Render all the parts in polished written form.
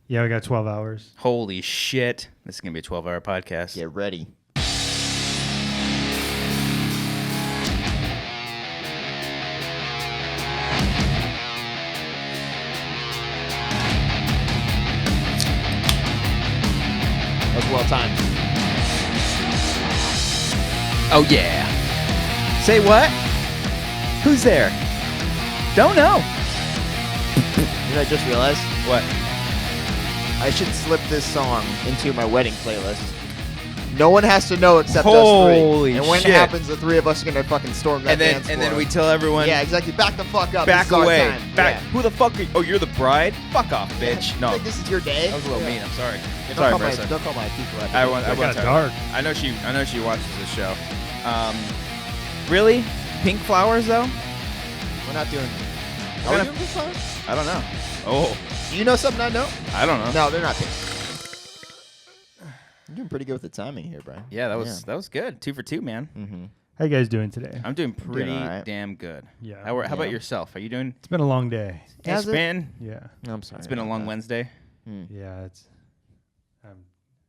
Yeah, we got 12 hours. Holy shit. This is going to be a 12-hour podcast. Get ready. That was well timed. Oh, yeah. Say what? Who's there? Don't know. You know, I just realized What? I should slip this song into my wedding playlist. No one has to know except us Holy three. And when shit. it happens, the three of us are gonna fucking storm that dance floor. And then we tell everyone, Yeah, exactly. Back the fuck up. back This is our away. time. Back. Yeah. Who the fuck are you? Oh, you're the bride? Fuck off, bitch. No. Like, this is your day. That was a little mean. I'm sorry. Yeah, Sorry, don't, Marissa. don't call my people out. I won't It got tell her. dark. I know she watches this show. Really? Pink flowers though? We're not doing. We're Are we gonna- doing this song? I don't know. Oh, Do you know something I know? I don't know. No, they're not pink. You're doing pretty good with the timing here, Brian. Yeah, that was good. 2 for 2, man. Mm-hmm. How you guys doing today? I'm doing pretty all right. damn good. Yeah. How about Yeah. yourself? Are you doing? It's been a long day. Has It's it? been. Yeah. I'm sorry. It's been a about long that. Wednesday. Yeah, it's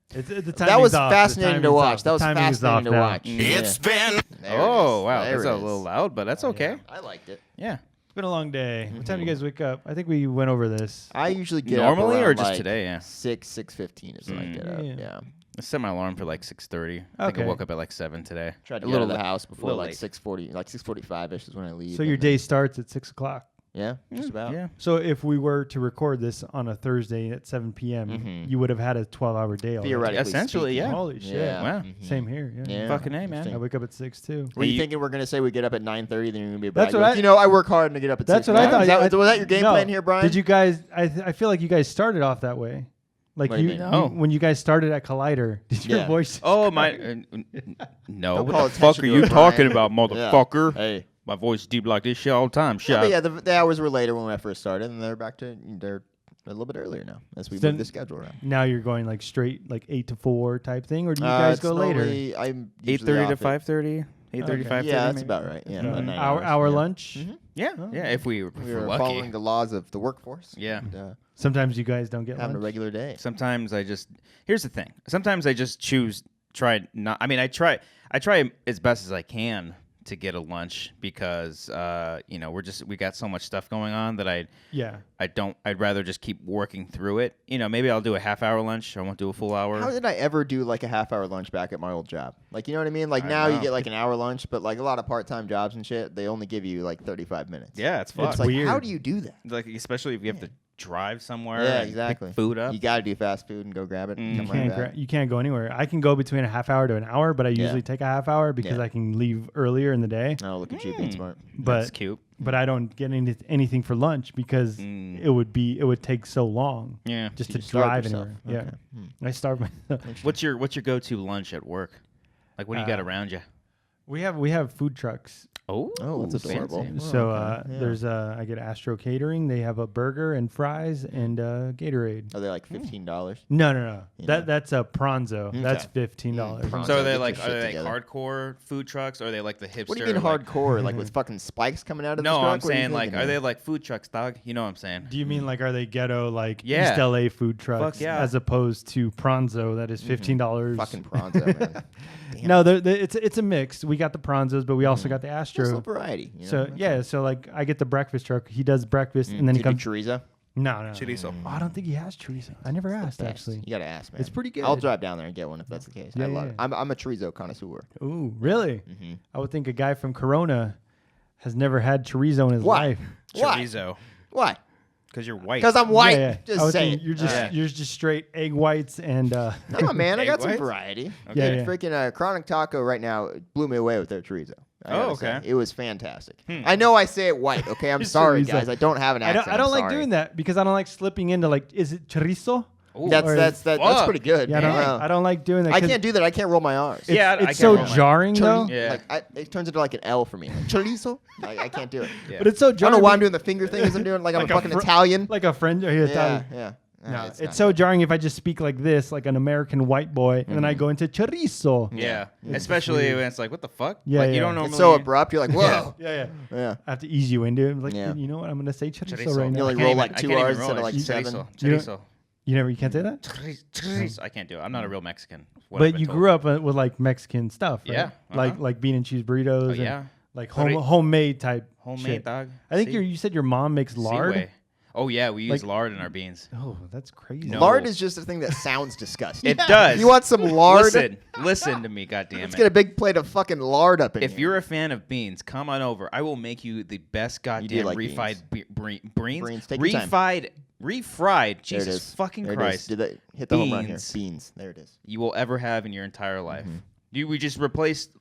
the timing's That was off. fascinating The to timing's watch. off. That was The timing's fascinating to off now. watch. It's been. Oh wow, There that's it a is. little loud, but that's okay. I liked it. Yeah. It's been a long day. What time do you guys wake up? I think we went over this. I usually get Normally up or around just like today? Yeah. 6:15 is when I get up. Yeah. Yeah. I set my alarm for like 6:30. I think I Okay. woke up at like 7 today. Tried to A get out of little the li- house before little like late. 6:40, like 6:45ish is when I leave. So your and day starts at 6 o'clock. then- Yeah, just about. Yeah. So if we were to record this on a Thursday at 7 p.m., Mhm. you would have had a 12-hour day already. Theoretically Essentially, speaking. yeah. Holy shit. Yeah. Wow. Mhm. Same here. Yeah. Yeah. Fucking A, man. Interesting. I wake up at 6 too. Were you You- thinking we're gonna say we get up at 9:30? Then you're gonna be That's brag, what like, I- you know, I work hard to get up at 6. That's what I thought. Was that your game No. plan here, Brian? Did you guys? I feel like you guys started off that way. Like What do you mean? No. when you guys started at Collider, did your Yeah. voice? Oh my! No. Don't What call the fuck attention are to you it, talking Brian. about, motherfucker? Hey. My voice is deep like this shit all the time. Yeah, Shut but up. yeah, the hours were later when I first started, and they're a little bit earlier now as we Then- move the schedule around. Now you're going like straight like 8 to 4 type thing, or do you guys It's go later? normally- I'm usually 8:30 to off at- 5:30. 8:30, Okay. 5:30. Yeah, that's maybe? about right. Yeah, Uh, about 9 hour hours, yeah. lunch. Mhm. Yeah, Oh. yeah. If we We were are lucky. following the laws of the workforce. Yeah. And, Sometimes you guys don't get having a lunch. regular day. Sometimes I just here's the thing. Sometimes I just choose try not. I mean, I try as best as I can to get a lunch because we got so much stuff going on that I'd rather just keep working through it. Maybe I'll do a half-hour lunch. I won't do a full hour. How did I ever do like a half-hour lunch back at my old job? Like, you know what I mean? Like I now know. you get like an hour lunch, but like a lot of part-time jobs and shit, they only give you like 35 minutes. Yeah, it's fucked. It's like, weird. how do you do that? Like especially if you have to drive somewhere. Yeah, and exactly. Pick food up. You got to do fast food and go grab it. And Mm. come You right can't, back. you can't go anywhere. I can go between a half hour to an hour, but I Yeah. usually take a half hour because Yeah. I can leave earlier in the day. Oh, look at you being smart. That's But cute. but I don't get anything for lunch because it would take so long Yeah. just So to you starve drive yourself. anywhere. Okay. Yeah, I starve myself. What's your go-to lunch at work? Like what do you got around you? We have food trucks. Oh, that's adorable. fancy. So okay. Yeah. there's I get Astro Catering. They have a burger and fries and Gatorade. Are they like $15? No. Yeah. That's a Pronzo. That's $15. Pronzo. So are they Get like your shit together. hardcore food trucks, or are they like the hipster? What do you mean like- hardcore? Like with fucking spikes coming out of the No, truck? I'm What are you saying like, thinking are here? they like food trucks, dog? You know what I'm saying? Do you mean like are they ghetto like Yeah. East LA food trucks Fuck yeah. as opposed to Pronzo that is $15? fucking Pronzo, man? Damn. No, it's a mix. We got the Pronzos, but we also got the There's a Astro. variety. You know? So That's yeah, so like I get the breakfast truck. He does breakfast, and then he Do you comes. do chorizo? No. Chorizo. Oh, I don't think he has chorizo. I never asked Best. actually. You gotta ask, man. It's pretty good. I'll drive down there and get one if that's the case. Yeah, I love yeah. it. I'm a chorizo connoisseur. Ooh, really? Mm-hmm. I would think a guy from Corona has never had chorizo in his Why? life. Why? Chorizo. Why? Because you're white. Because I'm white. Yeah. I Just would say think it. you're just straight egg whites and No, man, I got Egg some whites? variety. Yeah, yeah. Freaking Chronic Taco right now blew me away with their chorizo. I Oh, gotta okay. say. It was fantastic. I know I say it white, okay? I'm sorry, Chorizo. guys. I don't have an accent. I don't I'm like sorry. doing that because I don't like slipping into like is it chorizo? Ooh. That's Fuck. pretty good. Yeah, man. I don't like doing that. I 'cause can't do that. I can't roll my R's. It's, Yeah, I it's can't so roll my- jarring though. Yeah. Like it turns into like an L for me. Like, chorizo? I can't do it. Yeah. But it's so I jarring. don't know why I'm doing the finger thing as I'm doing. Like I'm Like a a fucking fr- Italian. like a friend. Or Yeah. No, not it's so good. jarring if I just speak like this, like an American white boy, and then I go into chorizo. Yeah. Especially when it's like, what the fuck? Yeah, like, yeah. you don't normally. It's so abrupt. You're like, whoa. Yeah. Yeah. I have to ease you into it. I'm like, Yeah. you know what? I'm gonna say chorizo, Chorizo. right You now. only I can't roll even- like I two can't even R's roll instead of it. like Chorizo. seven. You don't- Chorizo. You can't say that? I can't do it. I'm not a real Mexican. But you grew up with like Mexican stuff, right? Yeah, Like bean and cheese burritos. And yeah. like homemade type. Homemade, shit. dog. I think you said your mom makes lard. Seaway. Oh yeah, we use Like- lard in our beans. Oh, that's crazy. No. Lard is just a thing that sounds disgusting. It does. You want some lard? Listen to me, goddammit. Let's get a big plate of fucking lard up in If here. you're a fan of beans, come on over. I will make you the best goddamn like refried Beans, take your time. refried. There it Jesus is. fucking There it Christ! is. Did that hit the home run here? Beans. Beans. There it is. You will ever have in your entire life. Mm-hmm. We just replaced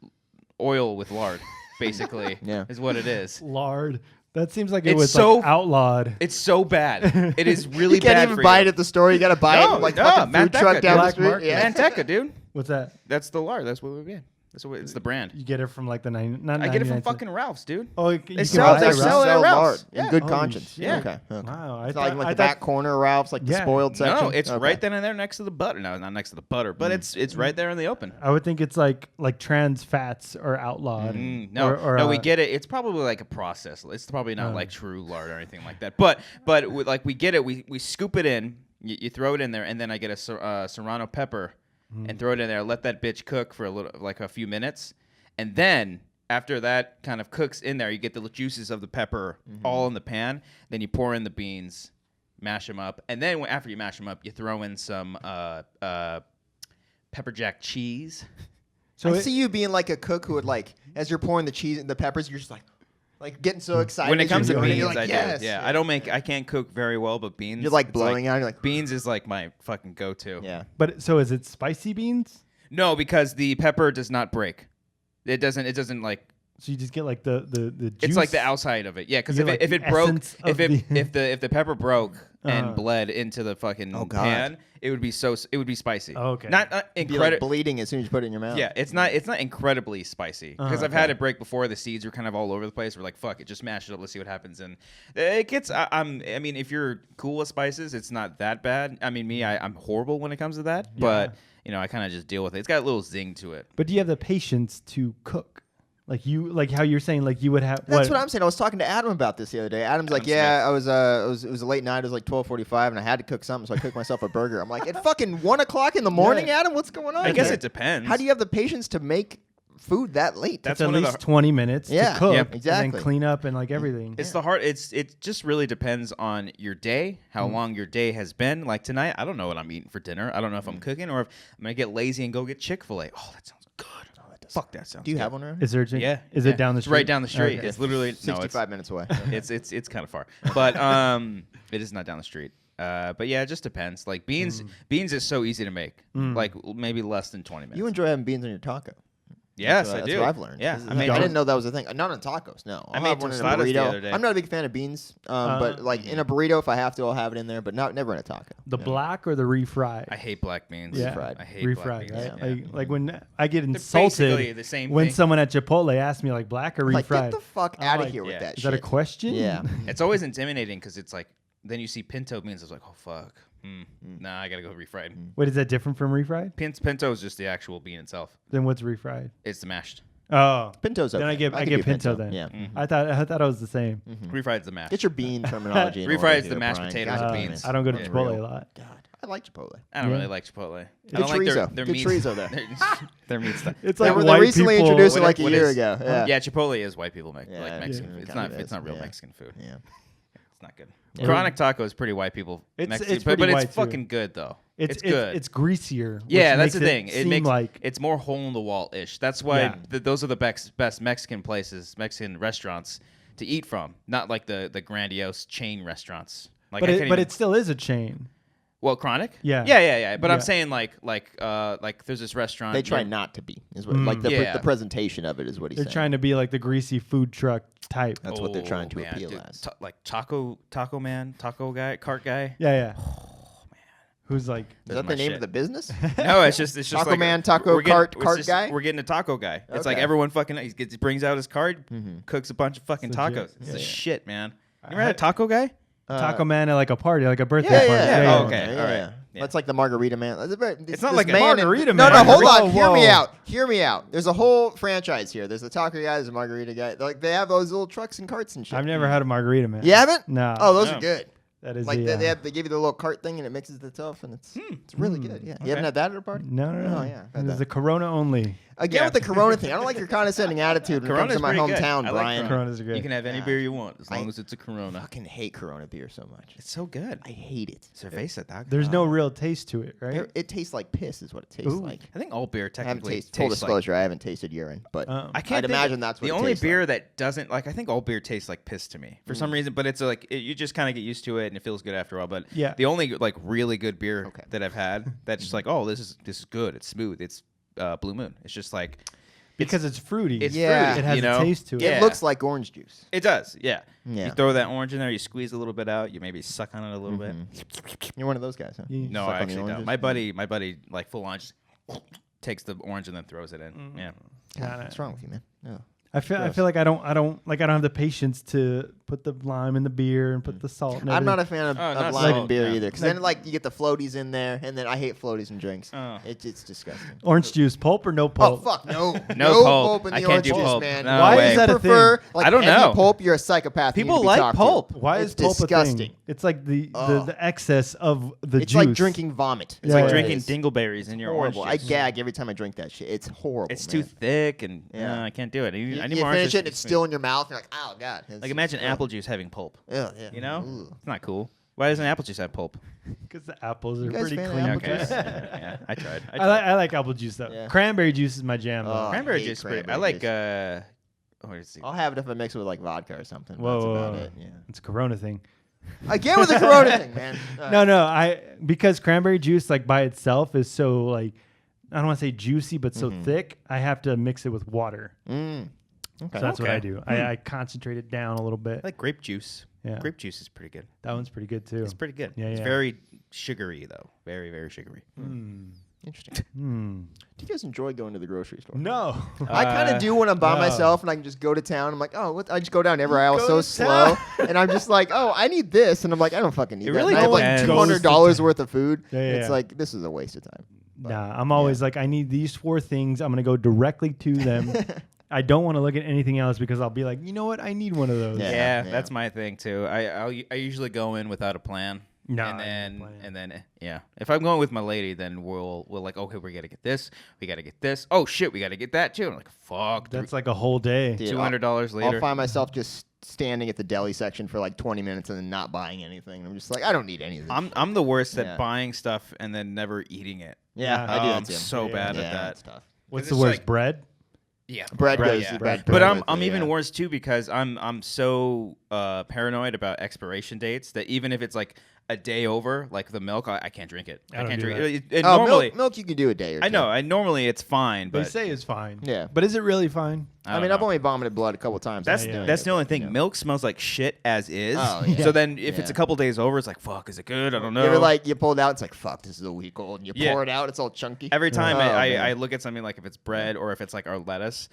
oil with lard, basically. Yeah. Is what it is. Lard. That seems like it It's was so- like outlawed. It's so bad. It is really You can't bad even for buy you. it at the store. You got to buy it from like fucking food Manteca, truck down the Black street. market. Yeah. Manteca, dude. What's that? That's the lard. That's what we get. It's the brand. You get it from like the not I get it from 99 fucking Ralph's, dude. Oh, you They can sell- buy they it, sell right? it at Ralph's. lard Yeah. in good Holy conscience. shit. Okay. Wow, It's not like the back corner of Ralph's, like the Yeah. spoiled section. No, it's Okay. right then and there next to the butter. No, not next to the butter, but it's right there in the open. I would think it's like trans fats are outlawed. No, or, we get it. It's probably like a process. It's probably not like true lard or anything like that. But like we get it. We scoop it in. You throw it in there, and then I get a serrano pepper and throw it in there. Let that bitch cook for a few minutes, and then after that kind of cooks in there, you get the juices of the pepper all in the pan. Then you pour in the beans, mash them up, and then after you mash them up, you throw in some pepper jack cheese. So I see you being like a cook who would like, as you're pouring the cheese and the peppers, you're just like getting so excited. When it as comes to you're doing it, beans, you're like, I yes. do. Yeah, I can't cook very well, but beans. You're like it's blowing out. You're like, beans is like my fucking go-to. yeah. But so is it spicy beans? No, because the pepper does not break. It doesn't like. So you just get like the juice. It's like the outside of it. Yeah, because You if get, it, like, if the it broke, essence of if the pepper broke and Uh-huh. bled into the fucking Oh, God. pan, it would be spicy. Oh, okay. Not It'd be like incredible. bleeding as soon as you put it in your mouth. Yeah, it's not incredibly spicy because I've had it break before. The seeds were kind of all over the place. We're like, fuck it, just mash it up. Let's see what happens. And it gets. I mean, if you're cool with spices, it's not that bad. I mean, I'm horrible when it comes to that, but I kind of just deal with it. It's got a little zing to it. But do you have the patience to cook? Like how you're saying, like you would have. That's what I'm saying. I was talking to Adam about this the other day. Adam's like, Adam it was a late night. It was like 12:45, and I had to cook something, so I cooked myself a burger. I'm like, at fucking 1:00 in the morning, Adam, what's going on? I guess here? it depends. How do you have the patience to make food that late? That's It's at one of least the 20 minutes Yeah, to cook, yeah, and exactly. then clean up and like everything. It's the hard. It just really depends on your day, how long your day has been. Like tonight, I don't know what I'm eating for dinner. I don't know if I'm cooking or if I'm gonna get lazy and go get Chick-fil-A. Oh, that sounds good. Fuck, that sounds. Do you good. have one around? Is there? Yeah. Is yeah. it down the It's street? right down the street. Okay. It's literally 65 minutes away. It's kind of far, but it is not down the street. But yeah, it just depends. Like beans is so easy to make. Like maybe less than 20 minutes. You enjoy having beans on your taco. Yes, That's I do. what I've learned. Yeah, This is- I mean, I didn't know that was a thing. Not on tacos, no. I I'll made have one in a tostadas the burrito. other day. I'm not a big fan of beans, but like in a burrito, if I have to, I'll have it in there, but never in a taco. The black or the refried? I hate black beans. Yeah. Refried. I hate black refried, beans. right? Yeah. Like when I get basically insulted the same when thing. someone at Chipotle asks me like black or refried. Like, get the fuck I'm out of like, here with yeah. that Is shit. that a question? Yeah. It's always intimidating because it's like then you see pinto beans. It's like, oh fuck, nah, I gotta go refried. Wait, is that different from refried? Pinto is just the actual bean itself. Then what's refried? It's the mashed. Oh, Pinto's okay. then I can get do pinto then. Yeah. I thought it was the same. Refried is the mashed. Get your bean terminology. in Refried order is the here, mashed Brian. potatoes God and damn beans. it. I don't go to Yeah. Chipotle Real. a lot. God, I like Chipotle. I don't Yeah. really like Chipotle. I Good don't like chorizo. their Good meat. chorizo there. Their meat stuff. It's They like were white recently people. introduced it like a What year is- ago. Yeah. Yeah, Chipotle is white people make Yeah, like yeah. Mexican. Yeah, It's kinda not. It's is, not real yeah. Mexican food. Yeah. It's not good. Yeah. Chronic taco is pretty white people. It's Mexican, pretty but white, it's too. fucking good though. It's good. It's greasier. Yeah, which that's the makes thing. It seem makes like it's more hole in the wall ish. That's why Yeah. those are the best Mexican places, Mexican restaurants to eat from. Not like the grandiose chain restaurants. Like, but I it can't but even- it still is a chain. well, Chronic. Yeah. Yeah. But Yeah. I'm saying like there's this restaurant. They try near- not to be. Is what, like the Yeah. the presentation of it is what he's They're saying. trying to be like the greasy food truck type. That's what they're trying to man, appeal dude. as. Like taco man, taco guy, cart guy. Yeah. Who's like Is that my the name shit. of the business? No, it's just Taco like man, taco we're getting- cart, it's cart just- guy? We're getting a taco guy. It's like Okay. everyone fucking he brings out his card, cooks a bunch of fucking It's tacos. legit. It's Yeah, the yeah. shit, man. You ever had a taco guy? Taco man at like a party, like a birthday Yeah, party. yeah, Oh, okay. yeah, all right. yeah. Yeah. That's like the margarita man. It's not like a margarita No, man. hold on. Whoa, Hear me whoa. out. Hear me out. There's a whole franchise here. There's a taco guy. There's a margarita guy. Like they have those little trucks and carts and shit. I've never had a margarita man. You haven't? No. Oh, those No. are good. That is Like the, they give you the little cart thing and it mixes the tough and it's really good. Yeah, you haven't had that at a party? no. Oh yeah, I've had This is that. a Corona only. Again with the Corona thing, I don't like your condescending attitude when it comes Corona's to my pretty good. hometown, I like Brian. Coronas are great. You can have any beer you want as long as it's a I Corona. fucking hate Corona beer so much. It's so good. I hate it. Cerveza, dog. There's no real taste to it, right? It tastes like piss, is what it tastes Ooh. like. I think all beer I haven't technically tasted. Full tastes like. disclosure, I haven't tasted urine, but I can't. I'd imagine that's what the it only tastes beer like. that doesn't like. I think all beer tastes like piss to me for some reason, but it's like you just kind of get used to it and it feels good after a while. But Yeah. the only like really good beer Okay. that I've had that's just like, oh, this is good. It's smooth. It's Blue Moon. It's just like because it's fruity. it's Yeah. fruity. It has you a know? taste to it. Yeah. It looks like orange juice. It does. Yeah. Yeah. You throw that orange in there. You squeeze a little bit out. You maybe suck on it a little bit. You're one of those guys, huh? You No, Suck I on the actually don't. oranges? My buddy, like full on just takes the orange and then throws it in. Yeah. Kinda. What's wrong with you, man? No. I feel Gross. like I don't have the patience to put the lime in the beer and put the salt in I'm not everything. a fan of, Oh, of not lime salt, and beer yeah. either, because then like you get the floaties in there, and then I hate floaties and drinks. Oh. It's disgusting. Orange juice, pulp or no Oh pulp? fuck no! No pulp. in I the can't orange do juice, pulp. man. No Why way. is that a thing? prefer, like, I don't heavy know. Pulp, you're a psychopath. You People need to be like talked to. pulp. Why It's is pulp disgusting. a thing? It's like the Ugh. excess of the It's juice. like drinking vomit. It's Yeah, like yeah, drinking It's dingleberries in your orange horrible. I juice. gag every time I drink that shit. It's horrible. It's man. too thick and Yeah. I can't do it. I You, need you more finish orange it, and juice. it's still in your mouth. You're like, oh god. Like imagine apple juice having pulp. Yeah, yeah. You know, Ooh. it's not cool. Why doesn't apple juice have pulp? Because the apples are guys pretty fan of clean. apple Okay, juice? yeah, I tried. I like apple juice though. Yeah. Cranberry juice is my jam. Oh, though. Cranberry hate juice. is pretty- I cranberry like. juice. What is it? I'll have it if I mix it with like vodka or something. Whoa, That's whoa, about whoa. it. Yeah. It's a Corona thing. Again with the Corona thing, man. No, because cranberry juice like by itself is so like I don't want to say juicy, but so thick. I have to mix it with water. Okay. So that's what I Okay. do. I concentrate it down a little bit. I like grape juice. Yeah. Grape juice is pretty good. That one's pretty good too. It's pretty good. Yeah, It's yeah. very sugary though. Very, very sugary. Interesting. Do you guys enjoy going to the grocery store? No. I kind of do when I'm by no. myself and I can just go to town. I'm like, oh, what? I just go down every aisle go so to slow, and I'm just like, oh, I need this, and I'm like, I don't fucking need It that. really And I have like depends. $200 worth of food. Yeah, yeah, It's yeah. like this is a waste of time. Nah, I'm always like, I need these 4 things. I'm gonna go directly to them. I don't want to look at anything else because I'll be like, you know what? I need one of those. Yeah. Yeah, that's my thing too. I usually go in without a plan. No, and I then need a plan. and then yeah. If I'm going with my lady, then we'll like, okay, we gotta get this, we gotta get this. Oh shit, we gotta get that too. I'm like, fuck. That's like a whole day. Dude, $200 later. I'll find myself just standing at the deli section for like 20 minutes and then not buying anything. I'm just like, I don't need any of this. I'm the worst at Yeah. buying stuff and then never eating it. yeah, Yeah. I do I'm that too. so bad yeah, at that. that's tough. What's 'Cause the it's worst? like- Bread? Yeah, Bread Bread, goes. yeah. Bread But goes with I'm it, even yeah. worse too because I'm so paranoid about expiration dates that even if it's like a day over, like the milk, I can't drink it. I don't can't do drink it. Oh, Normally, milk you can do a day or two. I know. Normally it's fine, They but say it's fine. Yeah. But is it really fine? I mean, I've only vomited blood a couple times. That's after doing that's it, the only but, thing. you know. Milk smells like shit as is. Oh, yeah. So then if it's Yeah. a couple days over, it's like fuck. Is it good? I don't know. You ever like you pull it out? It's like fuck. This is a week old. And you Yeah. pour it out. It's all chunky. Every time Oh, man. I look at something like if it's bread or if it's like our lettuce,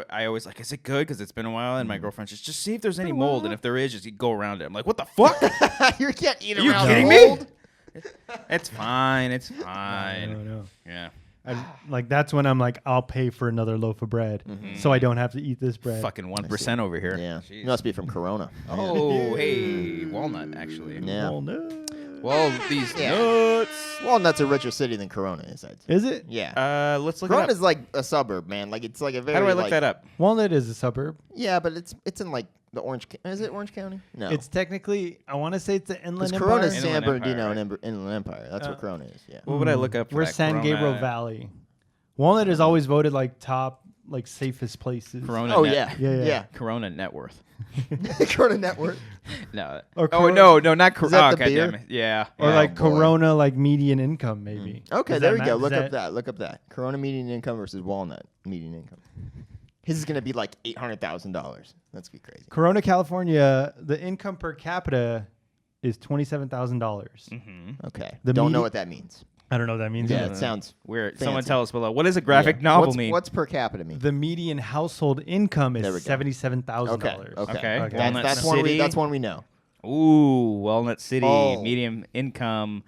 I always like, is it good? Because it's been a while, and my girlfriend just see if there's any mold, and if there is, just you go around it. I'm like, what the fuck? You can't eat Are you around kidding mold. me? It's fine. It's I fine. don't know. Yeah. Like that's when I'm like, I'll pay for another loaf of bread, so I don't have to eat this bread. Fucking 1% over here. Yeah, Jeez. you must be from Corona. Oh, hey, walnut actually. Yeah. Oh, no. Well, these Yeah. nuts. Walnut's a richer city than Corona is. I'd say. Is it? Yeah. Let's look it up. Corona's like a suburb, man. Like it's like a very. How do I look like, that up? Walnut is a suburb. Yeah, but it's in like the Orange. Is it Orange County? No. It's technically, I want to say it's the because Inland Corona's Empire. San Inland Empire, Bernardino right? and Inland Empire. That's what Corona is. Yeah. What would I look up for We're that? San Corona- Gabriel Valley. Walnut is always voted like top, like safest places. Corona Oh net, yeah. Yeah. Corona net worth. Corona Network. No. Or Oh Corona- no, not Is Corona. that Oh, the God damn beer? it. Yeah. Or Oh, like boy. Corona, like median income, maybe. Okay, Does there that we go. ma- Look does up that. Look up that. Corona median income versus Walnut median income. His is gonna be like $800,000. That's gonna be crazy. Corona, California, the income per capita is $27,000. Okay. The Don't know medi- what that means. I don't know what that means. Yeah, either. it sounds Weird. Someone fancy. tell us below. What does a graphic novel mean? What's per capita mean? The median household income There we is go. $77,000. Okay. Okay. Okay. Walnut That's one. City. That's one we know. Ooh, Walnut City, Oh. medium income,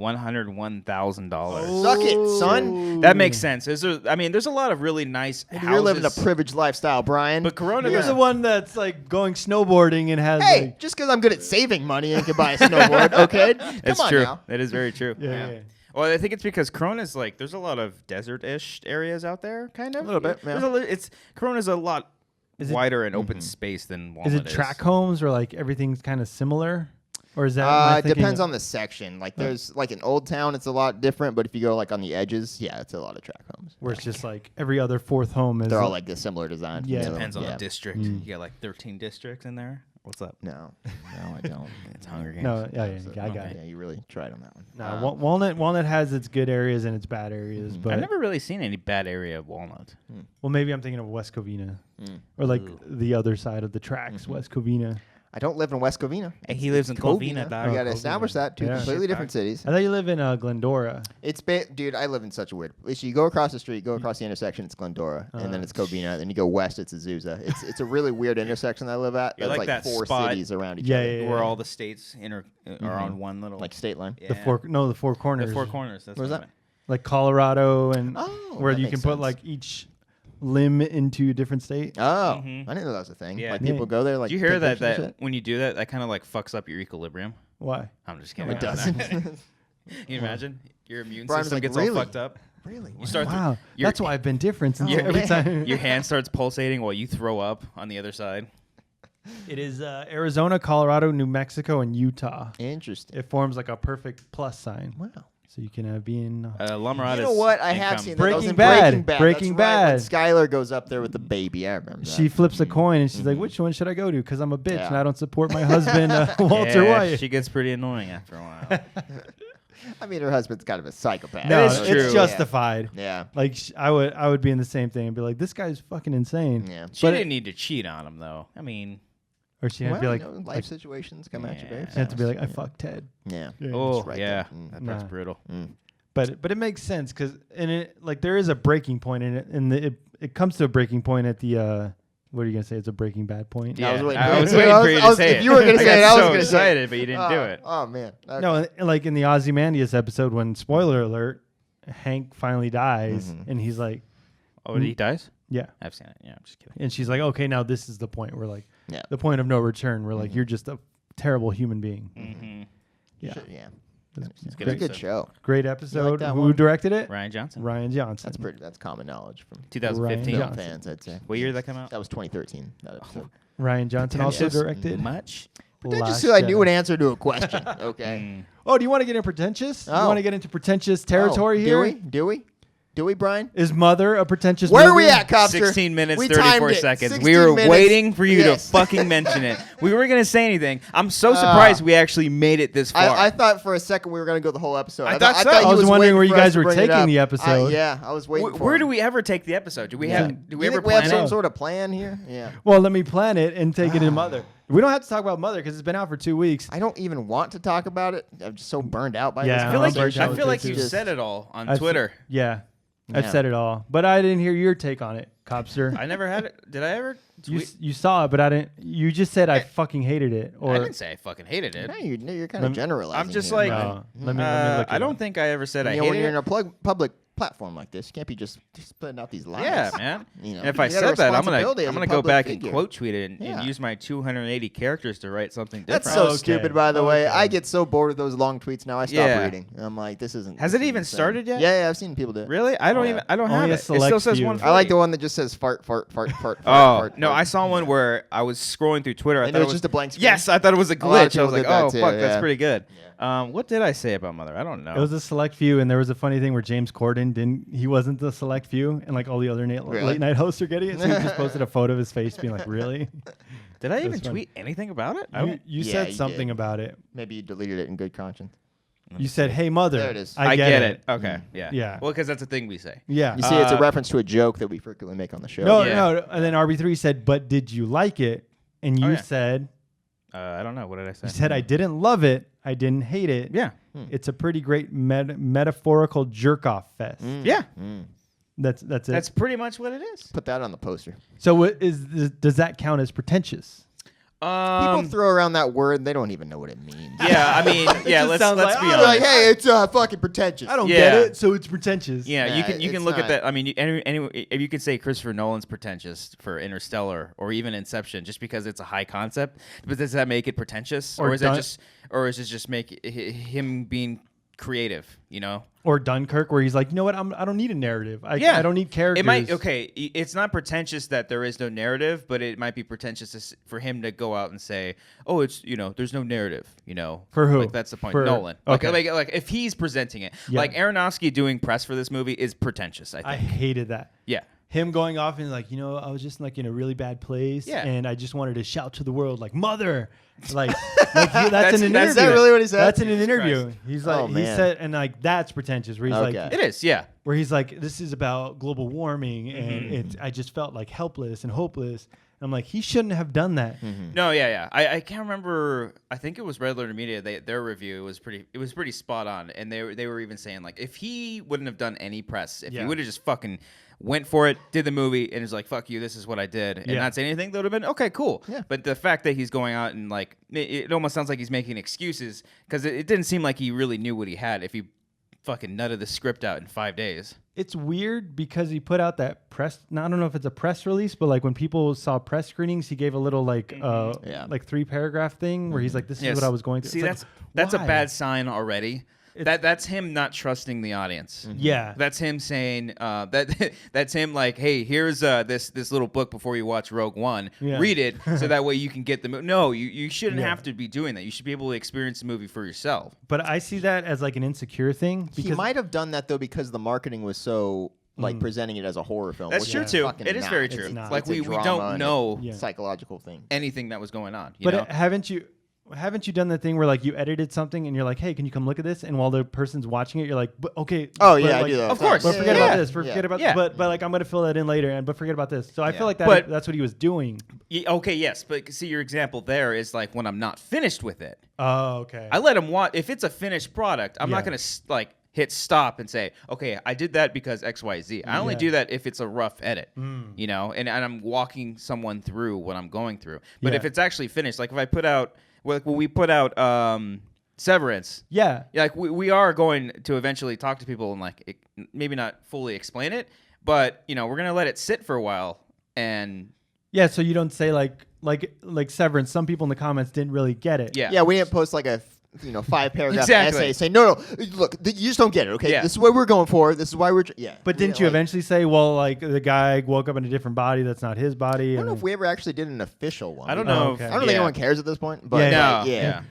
$101,000. Suck it, son. That makes sense. There's a lot of really nice houses. You're living a privileged lifestyle, Brian. But Corona Here's the one that's like going snowboarding and has Hey, like, just because I'm good at saving money and can buy a snowboard, okay? It's Come on true. now. That is very true. yeah. Well, I think it's because Corona's like there's a lot of desert-ish areas out there, kind of. A little bit, yeah. Corona's a lot Is it- wider and open space than Walnut Is it track homes or like everything's kind of similar? Or is that It depends on the section. Like there's like in Old Town, it's a lot different. But if you go like on the edges, yeah, it's a lot of track homes. where it's just like every other fourth home is They're all like a similar design. Yeah. Depends on the yeah. district. You got like 13 districts in there. What's up? No, I don't. It's Hunger Games. No, yeah, So, I got it. Yeah, you really tried on that one. No, Walnut has its good areas and its bad areas, but I've never really seen any bad area of Walnut. well, maybe I'm thinking of West Covina or like the other side of the tracks, West Covina. I don't live in West Covina. He lives in Covina, We dog. got to establish that. Two Yeah. completely different cities. I thought you live in Glendora. Dude, I live in such a weird. So you go across the street, go across the intersection, it's Glendora, and then it's Covina. Then you go west, it's Azusa. It's a really weird intersection that I live at. You're That's like like that 4 spot- cities around each Yeah, other. yeah, yeah. Where all the states are on one little Like state line. Yeah. The four corners. The four corners. That's Where's what I that? meant. Like Colorado and Oh, where that you can makes put sense. like each limb into a different state. Oh, Mhm. I didn't know that was a thing. Yeah. Like Yeah. people go there. Like Do you hear take that? pictures and That when you do that, that kind of like fucks up your equilibrium. Why? I'm just shit? kidding. No, it doesn't. Can you imagine? Your immune Brian was system like, gets "Really? all fucked up. Really? You start. Wow, your- that's why I've been different since Oh, every man. time. Your hand starts pulsating while you throw up on the other side. It is Arizona, Colorado, New Mexico, and Utah. Interesting. It forms like a perfect plus sign, Wow. so you can be in. La Mirada's You know what? I have income. seen that. That was Breaking in Bad. Breaking Bad. Breaking That's right, Bad. when Skylar goes up there with the baby. I remember that. She flips a coin and she's like, "Which one should I go to? Because I'm a bitch Yeah. and I don't support my husband, Walter Yeah, White." she gets pretty annoying after a while. I mean, her husband's kind of a psychopath. No, It is true. it's justified. Yeah. Like I would be in the same thing and be like, "This guy's fucking insane." Yeah. She But didn't need to cheat on him, though. I mean, Or she'd have to be Well, like, you know, life situations come at you very Yeah. fast. have to be like, "I Yeah. fucked Ted." Yeah. oh right yeah, there. Mm. that part's Nah. brutal. But it makes sense because there is a breaking point in it, and it comes to a breaking point at the what are you gonna say? It's a Breaking Bad point. Yeah. I was waiting I for was you. waiting for you I to was- say if it. you were gonna say got it, I was so gonna say it. excited, but you didn't do it. Oh man. Okay. No, like in the Ozymandias episode when spoiler alert, Hank finally dies, and he's like, Oh, he dies? "Yeah," I've seen it. Yeah, I'm just kidding. and she's like, "Okay, now this is the point. We're like, Yeah. the point of no return. We're like, you're just a terrible human being." Mm-hmm. Yeah, Sure, yeah. It's It's good a good episode. show. great episode. that Who one? directed it? Ryan Johnson. Ryan Johnson. That's common knowledge from 2015. Ryan film Johnson. fans, I'd say. What year did that come out? That was 2013. That episode. Ryan Johnson also Pretentious directed. much. Pretentious Last who I knew Jedi. an answer to a question. Okay. Oh, do you want to get in pretentious? You Oh. want to get into pretentious territory Oh, here? Do we, Brian? Is Mother a pretentious Where are movie? we at, Copster? 16 minutes, We 34 timed it. seconds. 16 We were minutes. waiting for you Yes. to fucking mention it. We weren't going to say anything. I'm so surprised we actually made it this far. I thought for a second we were going to go the whole episode. I thought so. he I was wondering waiting where you for us guys to were bring it taking up. the episode. Yeah, I was waiting for Where it. do we ever take the episode? Do we Yeah. have? Do we You ever think we have plan some it? sort of plan here? Yeah. Well, let me plan it and take it in Mother. We don't have to talk about Mother because it's been out for 2 weeks. I don't even want to talk about it. I'm just so burned out by Yeah, this. I feel like I'm you, burnt out I feel like with you it, too. said it all on I've- Twitter. Yeah, I've Yeah. said it all, but I didn't hear your take on it, Copster. I never had it. Did I ever? You saw it, but I didn't. You just said I fucking hated it. Or I didn't say I fucking hated it. Yeah, you're kind of generalizing. I'm just here, like, Brian. No, let me look it I don't up. think I ever said I You know, when hated you're it. in a public platform like this, you can't be just putting out these lies. Yeah, man. You know, And if I you got a said that, I'm responsibility as gonna a go public back figure. and quote tweet it and Yeah. use my 280 characters to write something different. That's so Okay. stupid, by the way. Okay. I get so bored with those long tweets now. I stop Yeah. reading. I'm like, this isn't. Has this it is even insane. started yet? Yeah, I've seen people do it. Really? I don't Yeah. even. I don't Only have a it. It select still says few. 140. I like the one that just says fart. Oh fart, no! fart. I saw one where I was scrolling through Twitter. I And thought it was just a blank screen? Yes, I thought it was a A lot of glitch. I was people like, did that oh too, fuck, yeah. that's pretty good. What did I say about Mother? I don't know. It was a select few, and there was a funny thing where James Corden he wasn't the select few, and like all the other Really? late night hosts are getting it. So he just posted a photo of his face, being like, "Really?" Did I even That's fun. tweet anything about it? You Yeah, said you something did. about it. Maybe you deleted it in good conscience. You said, "Hey, Mother." There it is. I get it. Mm. Okay. Yeah. Yeah. Well, because that's a thing we say. Yeah. You see, it's a Uh, reference to a joke that we frequently make on the show. No, Yeah. no. And then RB3 said, "But did you like it?" And you Oh, yeah. said, I don't know. What did I say? "You said I didn't love it. I didn't hate it. Yeah. It's a pretty great metaphorical jerk off fest." Yeah. That's it. That's pretty much what it is. Put that on the poster. So does that count as pretentious? People throw around that word, they don't even know what it means. Yeah, I mean, yeah. just Let's sounds be like, honest. They're like, hey, it's fucking pretentious. I don't Yeah. get it, so it's pretentious. Yeah, Yeah, you can it's look at not. that. I mean, if you could say Christopher Nolan's pretentious for Interstellar or even Inception, just because it's a high concept, but does that make it pretentious, Or is it just make him being creative? Or Dunkirk, where he's like, you know what? I don't need a narrative. I don't need characters. It might it's not pretentious that there is no narrative, but it might be pretentious for him to go out and say, "Oh, it's there's no narrative." For who? Like that's the point. For- Nolan. okay. Like if he's presenting it, Yeah. like Aronofsky doing press for this movie is pretentious. I I think. hated that. Yeah. Him going off and like, I was just like in a really bad place, Yeah. and I just wanted to shout to the world like, "Mother!" That's in an interview. Is that really what he said? That's in an interview. Christ. He's like, Oh, he man. said, and like that's pretentious. Where he's Okay. like, It is. Yeah. where he's like, this is about global warming, Mm-hmm. and I just felt like helpless and hopeless. And I'm like, he shouldn't have done that. No, yeah. I can't remember. I think it was Red Letter Media. Their review was pretty spot on, and they were even saying like if he wouldn't have done any press, if he Yeah. would have just fucking went for it, did the movie, and is like fuck you, this is what I did, and Yeah. not say anything, that would have been okay, cool. Yeah. But the fact that he's going out and like it almost sounds like he's making excuses because it didn't seem like he really knew what he had if he fucking nutted the script out in 5 days. It's weird because he put out that press. Now, I don't know if it's a press release, but like when people saw press screenings, he gave a little like Yeah. like 3-paragraph thing where he's like, "This Yes. is what I was going through." See, It's that's like, a why? bad sign already. That's him not trusting the audience. Yeah, That's him saying that's him like, hey, here's this little book before you watch Rogue One. Yeah. Read it so that way you can get the movie. No, you shouldn't Yeah. have to be doing that. You should be able to experience the movie for yourself. but I see that as like an insecure thing He because might have done that though because the marketing was so like presenting it as a horror film. That's which true is too. fucking It is not. very It's- true. it's Like a we drama don't and know Yeah. psychological thing. anything that was going on. But haven't you done the thing where like you edited something and you're like, "Hey, can you come look at this?" And while the person's watching it, you're like, "But okay." Oh but, yeah, I like, do that. all of the time. course. But forget Yeah. about this. Forget about Yeah. but like I'm gonna fill that in later. But forget about this. So I Yeah. feel like But- that's what he was doing. Okay, yes, but see your example there is like when I'm not finished with it. Oh, okay. I let him watch. If it's a finished product, I'm Yeah. not gonna like hit stop and say, okay, I did that because X, Y, Z. I only Yeah. do that if it's a rough edit, and I'm walking someone through what I'm going through. But Yeah. if it's actually finished, like if I put out, when we put out Severance, Yeah. like we are going to eventually talk to people and like maybe not fully explain it, but we're gonna let it sit for a while and Yeah. So you don't say like Severance. Some people in the comments didn't really get it. yeah. Yeah, we didn't post like a 5-paragraph Exactly. essay saying no, look, you just don't get it. Okay, Yeah. this is what we're going for. This is why we're yeah. But We didn't you like- eventually say, well, like the guy woke up in a different body that's not his body? I don't know and- if we ever actually did an official one. I don't We- know. okay. I don't think anyone cares at this point. But Yeah. like, No, yeah.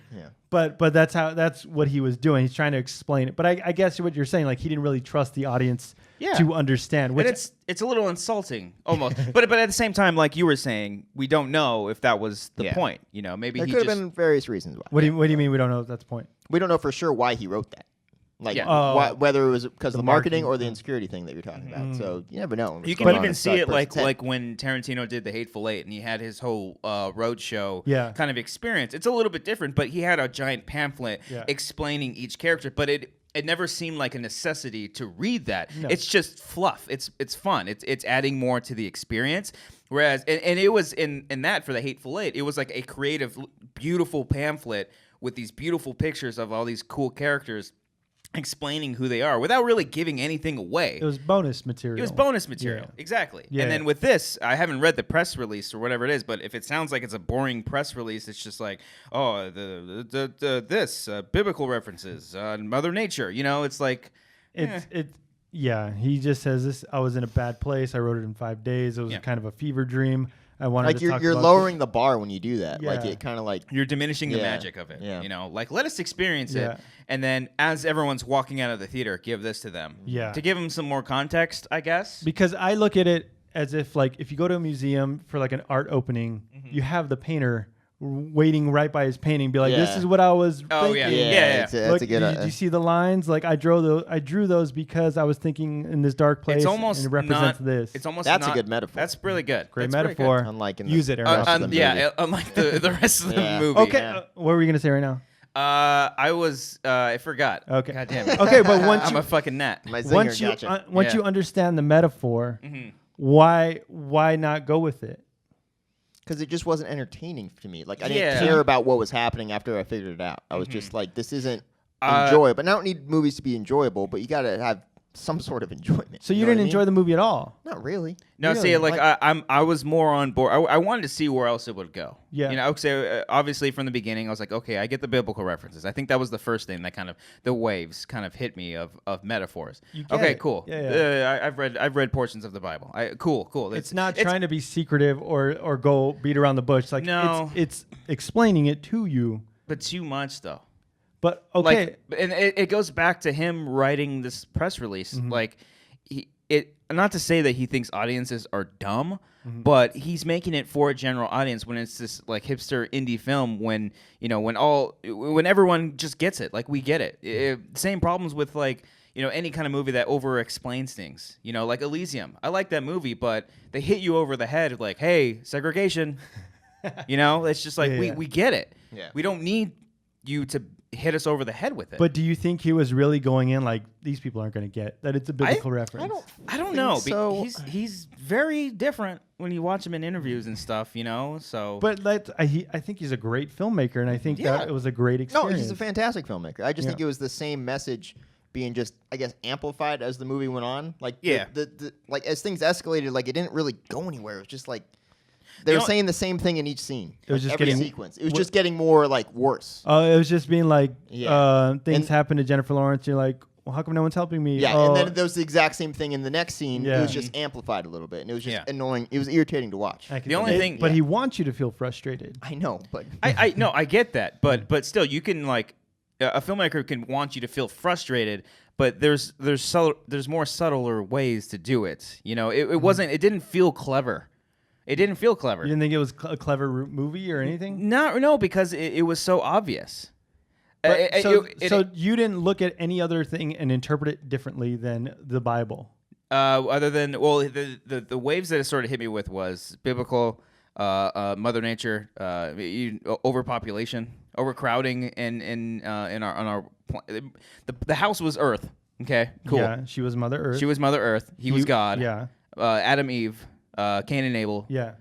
But that's what he was doing. He's trying to explain it. But I guess what you're saying, like he didn't really trust the audience Yeah. to understand. Which And it's a little insulting almost, but at the same time, like you were saying, we don't know if that was the Yeah. point. Maybe There he could just have been various reasons why. what do you mean we don't know if that's the point? We don't know for sure why he wrote that. Like Yeah. whether it was because of the marketing marketing. or the insecurity thing that you're talking about. So you never know. You what's can going on even inside see a it like person's head. when Tarantino did The Hateful Eight and he had his whole road show Yeah. kind of experience. It's a little bit different, but he had a giant pamphlet Yeah. explaining each character. But it never seemed like a necessity to read that. No. It's just fluff. It's fun. It's adding more to the experience. Whereas and it was in that for The Hateful Eight, it was like a creative, beautiful pamphlet with these beautiful pictures of all these cool characters explaining who they are without really giving anything away. It was bonus material. It was bonus material. Yeah. Exactly. Yeah, And then yeah. with this, I haven't read the press release or whatever it is, but if it sounds like it's a boring press release, it's just like, oh, this biblical references, Mother Nature. It's like, Yeah, he just says this. I was in a bad place. I wrote it in 5 days. It was Yeah. kind of a fever dream. I wanted like to you're talk you're about lowering the bar when you do that. Like Yeah. it kind of like you're diminishing the Yeah, magic of it. yeah. Like let us experience Yeah. it, and then as everyone's walking out of the theater, give this to them. Yeah. To give them some more context, I guess. because I look at it as if like if you go to a museum for like an art opening, Mm-hmm. you have the painter waiting right by his painting, be like, "This Yeah. is what I was Oh, yeah. thinking." Yeah. It's that's Look, a good. do you see the lines? Like I drew those because I was thinking in this dark place. It's almost and it represents not, this. It's almost That's a not- good metaphor. That's really good. Great That's pretty good. metaphor. Unlike in Use the it, Aaron. rest of the movie. Yeah, unlike the rest of the Yeah. movie. Okay, Yeah. what were we gonna say right now? I forgot. Okay. God damn it. Okay, but once I'm you a fucking gnat. My zinger once gotcha. you understand the metaphor, Mm-hmm. why not go with it? because it just wasn't entertaining to me. Like I Yeah. didn't care about what was happening after I figured it out. I was just like, this isn't Uh, enjoyable. But I don't need movies to be enjoyable, but you got to have some sort of enjoyment. So you know what didn't I mean? enjoy the movie at all? Not really. No, Really? see, like I was more on board. I wanted to see where else it would go. Yeah. You know, so obviously from the beginning, I was like, okay, I get the biblical references. I think that was the first thing that kind of the waves kind of hit me of metaphors. You get Okay, it. cool. Yeah. I've read portions of the Bible. Cool. It's not trying to be secretive or go beat around the bush. Like No. it's explaining it to you. but too much though. But okay, Like, and it goes back to him writing this press release. Like, not to say that he thinks audiences are dumb, but he's making it for a general audience when it's this like hipster indie film. When when everyone just gets it, like we get it. Same problems with like any kind of movie that over explains things. Like Elysium. I like that movie, but they hit you over the head like, hey, segregation. It's just like Yeah. we get it. Yeah. We don't need you to hit us over the head with it. but do you think he was really going in like these people aren't going to get that it's a biblical reference? I don't think know. so. He's very different when you watch him in interviews and stuff, So, But I think he's a great filmmaker, and I think Yeah. that it was a great No, experience. he's a fantastic filmmaker. I just Yeah. think it was the same message being just, I guess, amplified as the movie went on. Like, Yeah. the like as things escalated, like it didn't really go anywhere. It was just like they were know- saying the same thing in each scene. It was Like, just every getting- sequence. It was just getting more like worse. It was just being like Yeah. things And- happen to Jennifer Lawrence. You're like, well, how come no one's helping me? Yeah, Oh, and then there was the exact same thing in the next scene. Yeah. It was just amplified a little bit, and it was just Yeah. annoying. It was irritating to watch. I can The only see it. thing- but yeah. he wants you to feel frustrated. I know, but I no, I get that, but still, you can like a filmmaker can want you to feel frustrated, but there's more subtler ways to do it. It didn't feel clever. It didn't feel clever. You didn't think it was a clever movie or anything? No, because it was so obvious. But, so you didn't look at any other thing and interpret it differently than the Bible? Other than the waves that it sort of hit me with was biblical, Mother Nature, overpopulation, overcrowding, and on our the house was Earth. Okay, cool. Yeah, she was Mother Earth. She was Mother Earth. He was God. Yeah. Adam, Eve, Cain and Abel. Yeah.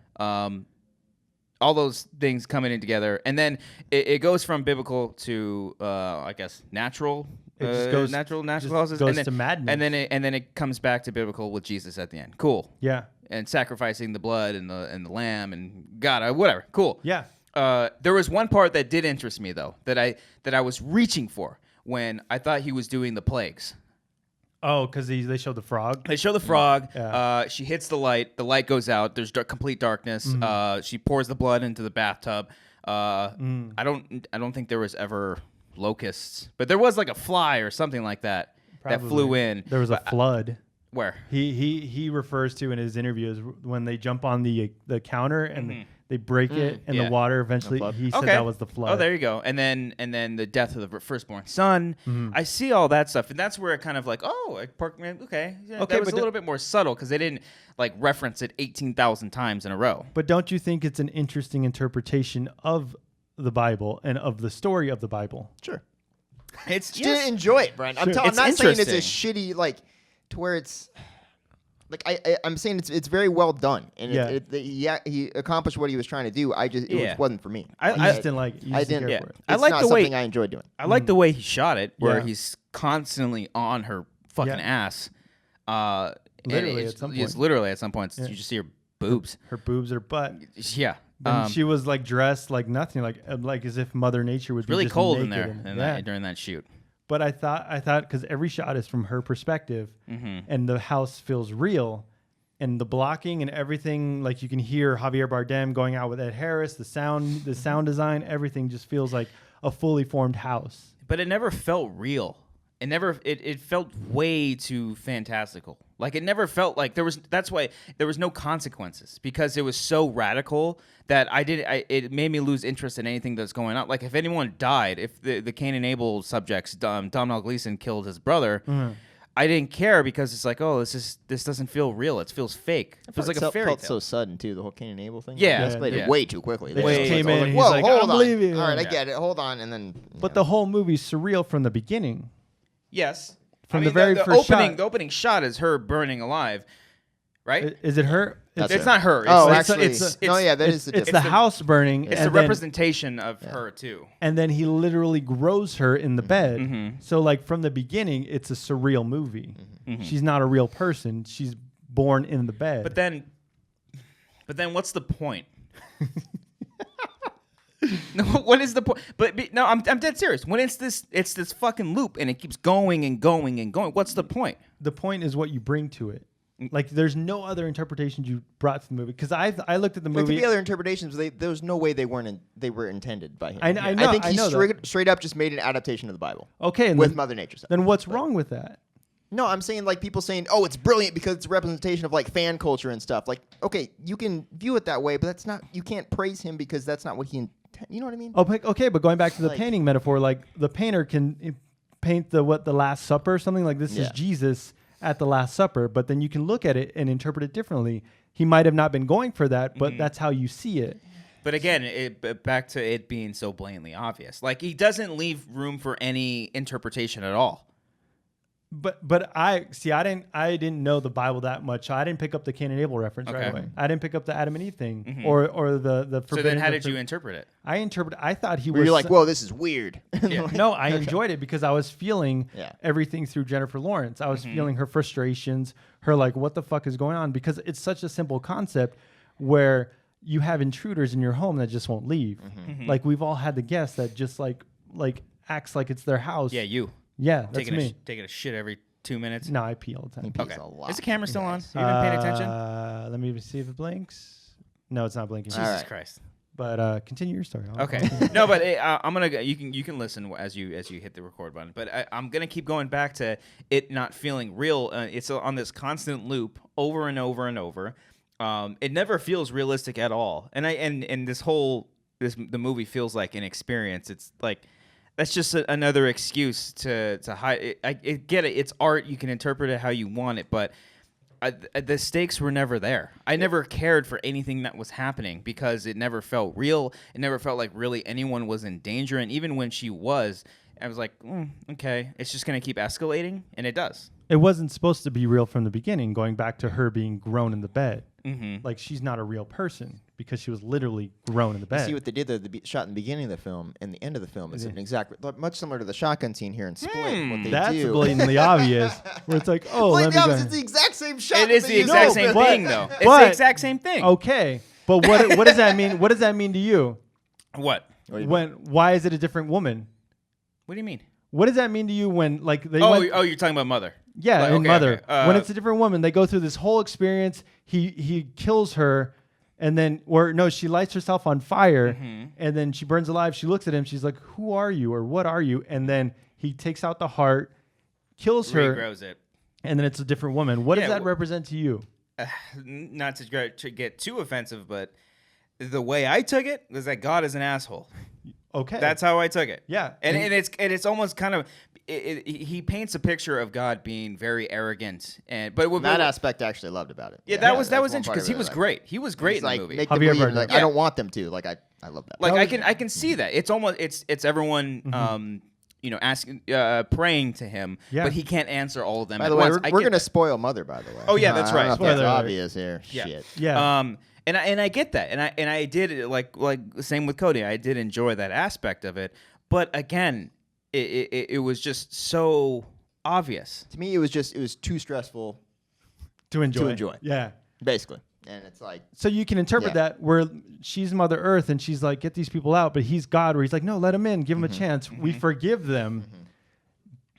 All those things coming in together, and then it goes from biblical to I guess natural. It just goes- natural just causes, goes and then, to madness. and then it comes back to biblical with Jesus at the end. Cool. Yeah. And sacrificing the blood and the lamb and God, whatever. Cool. Yeah. There was one part that did interest me though, that I was reaching for when I thought he was doing the plagues. Oh, because they showed the frog. They show the frog. Yeah. She hits the light. The light goes out. There's complete darkness. She pours the blood into the bathtub. I don't think there was ever locusts, but there was like a fly or something like that that flew Probably. in. There was a flood. Where? He refers to in his interviews when they jump on the counter and they break it and Yeah. the water eventually. flood. He said Okay. that was the flood. Oh, there you go. And then the death of the firstborn son. I see all that stuff, and that's where it kind of like, okay, yeah, Okay, that was but a little bit more subtle because they didn't like reference it 18,000 times in a row. But don't you think it's an interesting interpretation of the Bible and of the story of the Bible? sure. It's Just didn't enjoy it, Brian. I'm It's not saying it's a interesting. shitty like to where it's like I'm saying it's very well done, and he accomplished what he was trying to do. It wasn't for me. You just didn't like it. You I just didn't didn't. care for it. I It's like not the way- something I enjoyed doing. I like the way he shot it, where Yeah. he's constantly on her fucking Yeah. ass. And Literally it's- at some it's point. literally at some points. You just see her boobs. Her boobs, her butt. Yeah. And she was like dressed like nothing, like as if Mother Nature would be really just cold in naked there and- during that shoot. But I thought because every shot is from her perspective, and the house feels real, and the blocking and everything, like you can hear Javier Bardem going out with Ed Harris, the sound design, everything just feels like a fully formed house. But it never felt real. It felt way too fantastical. Like it never felt like that's why there was no consequences, because it was so radical that it made me lose interest in anything that's going on. Like if anyone died, if the Cain and Abel subjects, Domhnall Gleeson killed his brother, I didn't care because it's like, oh, this doesn't feel real. It feels fake. It feels like a fairy felt tale. so sudden too. The whole Cain and Abel thing. Yeah. It escalated Yeah. way too quickly. They just It was came I was in and Whoa, he's like, hold "I'm on. leaving." All right, I Yeah. get it. Hold on, and then. But the whole movie's surreal from the beginning. Yes. From the very first opening, shot. the opening shot is her burning alive, right? Is it her? It's not her. Oh, It's, actually, it's no, yeah, that is the It's difference. the house burning. It's and a then- representation of her too. And then he literally grows her in the bed. So like from the beginning, it's a surreal movie. She's not a real person. She's born in the bed. But then what's the point? No, what is the point? But no, I'm dead serious. When it's this fucking loop and it keeps going and going and going. What's the point? the point is what you bring to it. Like there's no other interpretations you brought to the movie because I looked at the There movie. could be other interpretations. There was no way they were intended by him. I know. I think he know that. straight up just made an adaptation of the Bible. Okay, and with then, Mother Nature stuff. Then what's wrong with that? No, I'm saying like people saying, "Oh, it's brilliant because it's a representation of like fan culture and stuff." Like, okay, you can view it that way, but that's not. You can't praise him because that's not what he. You know what I mean? Okay, but going back to the Like- painting metaphor, like the painter can paint the Last Supper or something like this is Yeah. Jesus at the Last Supper, but then you can look at it and interpret it differently. He might have not been going for that, but that's how you see it. But again, back to it being so blatantly obvious. Like he doesn't leave room for any interpretation at all. But I didn't know the Bible that much. So I didn't pick up the Cain and Abel reference right Okay. away. I didn't pick up the Adam and Eve thing or the So forbidden. then, how did you interpret it? I thought he Where was. you're like, "Whoa, this is weird." No, I enjoyed it because I was feeling Yeah. everything through Jennifer Lawrence. I was feeling her frustrations, her like, what the fuck is going on? Because it's such a simple concept where you have intruders in your home that just won't leave. Like we've all had the guest that just like acts like it's their house. Yeah, you Yeah, that's taking me. taking a shit every 2 minutes. No, I pee all the time. He pees Okay. a lot. Is the camera still on? Yes. Have you been paying attention? Let me see if it blinks. No, it's not blinking. All Jesus right. Christ. But continue your story. Okay. No, but I'm gonna. You can listen as you hit the record button. But I'm gonna keep going back to it not feeling real. It's on this constant loop over and over and over. It never feels realistic at all. And the movie feels like an experience. It's like that's just another excuse to hide. I get it. It's art. You can interpret it how you want it, but. The stakes were never there. I never cared for anything that was happening because it never felt real. It never felt like really anyone was in danger. And even when she was, I was like, okay, it's just going to keep escalating. And it does. It wasn't supposed to be real from the beginning, going back to her being grown in the bed. Mm-hmm. Like she's not a real person because she was literally grown in the bed. See what they did there, the shot in the beginning of the film and the end of the film is an exact, much similar to the shotgun scene here in Split. What they That's do. blatantly obvious. Where it's like, oh, let Blatantly me go. obvious, it's the exact same shot. It is that the they exact use. same but- thing, though. It's the but- exact same thing. Okay, but what does that mean? What does that mean to you? What? Why is it a different woman? What do you mean? What does that mean to you when like they Oh, went, you're talking about Mother. yeah, Like, and okay, Mother okay. when it's a different woman they go through this whole experience. He kills her, and then she lights herself on fire, and then she burns alive. She looks at him. She's like, "Who are you?" or "What are you?" And then he takes out the heart, kills her, Regrows it. and then it's a different woman. What Yeah, does that represent to you? Not to get too offensive, but the way I took it was that God is an asshole. Okay, That's how I took it. Yeah. and it's almost kind of he paints a picture of God being very arrogant, but That aspect I actually loved about it. yeah, that was that's one interesting part because I he really was liked. great. He was great It's in the like movie. make them Javier believe, Bardem. like Yeah. I don't want them to. Like I love that. Like That I can see that. It's almost it's everyone asking praying to him, Yeah. but he can't answer all of them. By at the way, once. we're gonna spoil Mother. By the way. Oh, yeah, that's I don't right. know if that's Spoiler alert. obvious here. Yeah. Shit. Yeah. And I get that, and I did like same with Cody. I did enjoy that aspect of it, but again, it was just so obvious. To me, it was too stressful, to enjoy. enjoy. Yeah. basically. And it's like, So you can interpret Yeah. that where she's Mother Earth and she's like, get these people out, but he's God, where he's like, no, let them in, give them a chance. We forgive them.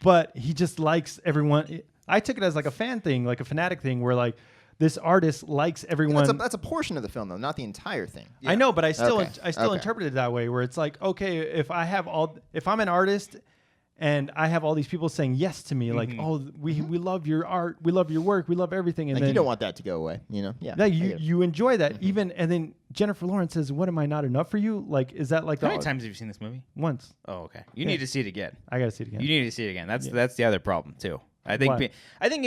But he just likes everyone. I took it as like a fan thing, like a fanatic thing, where like this artist likes everyone. that's a portion of the film, though, not the entire thing. I know, but I still Okay. Okay. interpret it that way, where it's like, okay, if I'm an artist and I have all these people saying yes to me, like, oh, we love your art, we love your work, we love everything, and Like, then you don't want that to go away, you know? Yeah. yeah, I get it. you enjoy that even, and then Jennifer Lawrence says, "What am I not enough for you?" Like, is that like How many times have you seen this movie? once? Oh, okay. You need to see it again. I gotta see it again. You need to see it again. That's the other problem too. I think Why? if a Well,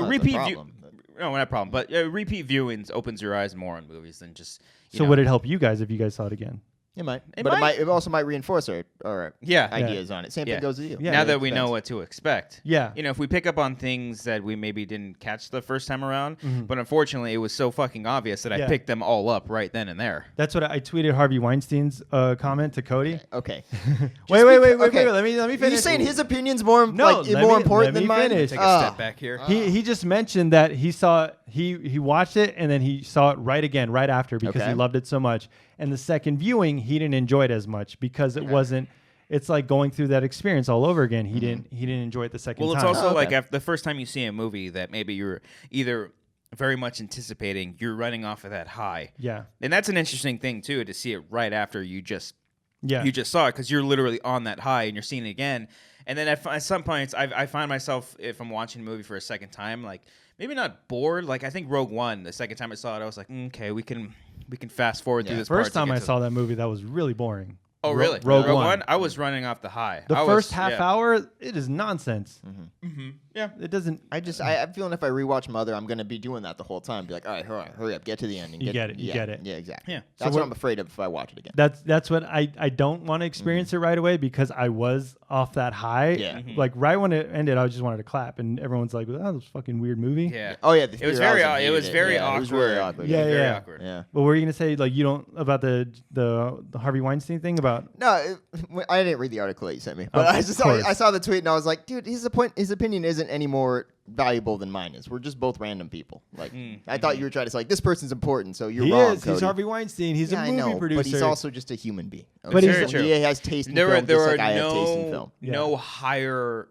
that's repeat the view, problem, but- no, not problem, but repeat viewings opens your eyes more on movies than just. So would it help you guys if you guys saw it again? It might. It But might. it also might reinforce our Yeah. ideas on it. Same thing goes with you. Yeah. Now It that we know depends. what to expect. Yeah. You know, if we pick up on things that we maybe didn't catch the first time around, Mm-hmm. but unfortunately it was so fucking obvious that I Yeah. picked them all up right then and there. That's what I tweeted Harvey Weinstein's comment to Cody. Okay. Wait. okay. Let me Are finish. you saying his opinion's more No, let more me- important let than me mine? finish. Take a step back here. He just mentioned that he saw he watched it and then he saw it right after because Okay. he loved it so much. And the second viewing, he didn't enjoy it as much because it wasn't. It's like going through that experience all over again. He didn't enjoy it the second Well, time. it's also Oh, like okay. after the first time you see a movie that maybe you're either very much anticipating, you're running off of that high. yeah, And that's an interesting thing too, to see it right after you just saw it, because you're literally on that high and you're seeing it again. And then at some points, I find myself, if I'm watching a movie for a second time, like maybe not bored. Like I think Rogue One, the second time I saw it, I was like, okay, we can fast forward through this. First part time I saw that movie, that was really boring. Oh, really? Rogue One. I was running off the high. The I first was, half yeah. hour, it is nonsense. Yeah. It doesn't. I'm feeling if I rewatch Mother, I'm gonna be doing that the whole time. Be like, all right, hurry up, get to the ending. You get it. Yeah, exactly. Yeah. That's So what I'm afraid of if I watch it again. That's what I don't want to experience it right away because I was off that high. Yeah. Like right when it ended, I just wanted to clap, and everyone's like, "Oh, that was a fucking weird movie." Yeah. Oh yeah, It was very awkward. It was very awkward. It was very awkward. Yeah, Very yeah. awkward. Yeah. What were you gonna say? Like you don't about the Harvey Weinstein thing about? No, I didn't read the article that you sent me, but I saw the tweet and I was like, dude, his opinion isn't any more valuable than mine is. We're just both random people. Like I thought you were trying to say like this person's important, so you're He wrong. is. Cody. He's Harvey Weinstein. He's Yeah, a movie I know, producer. but he's also just a human being. But he's- Very true. He has taste in There film, are just like I have taste in film. no higher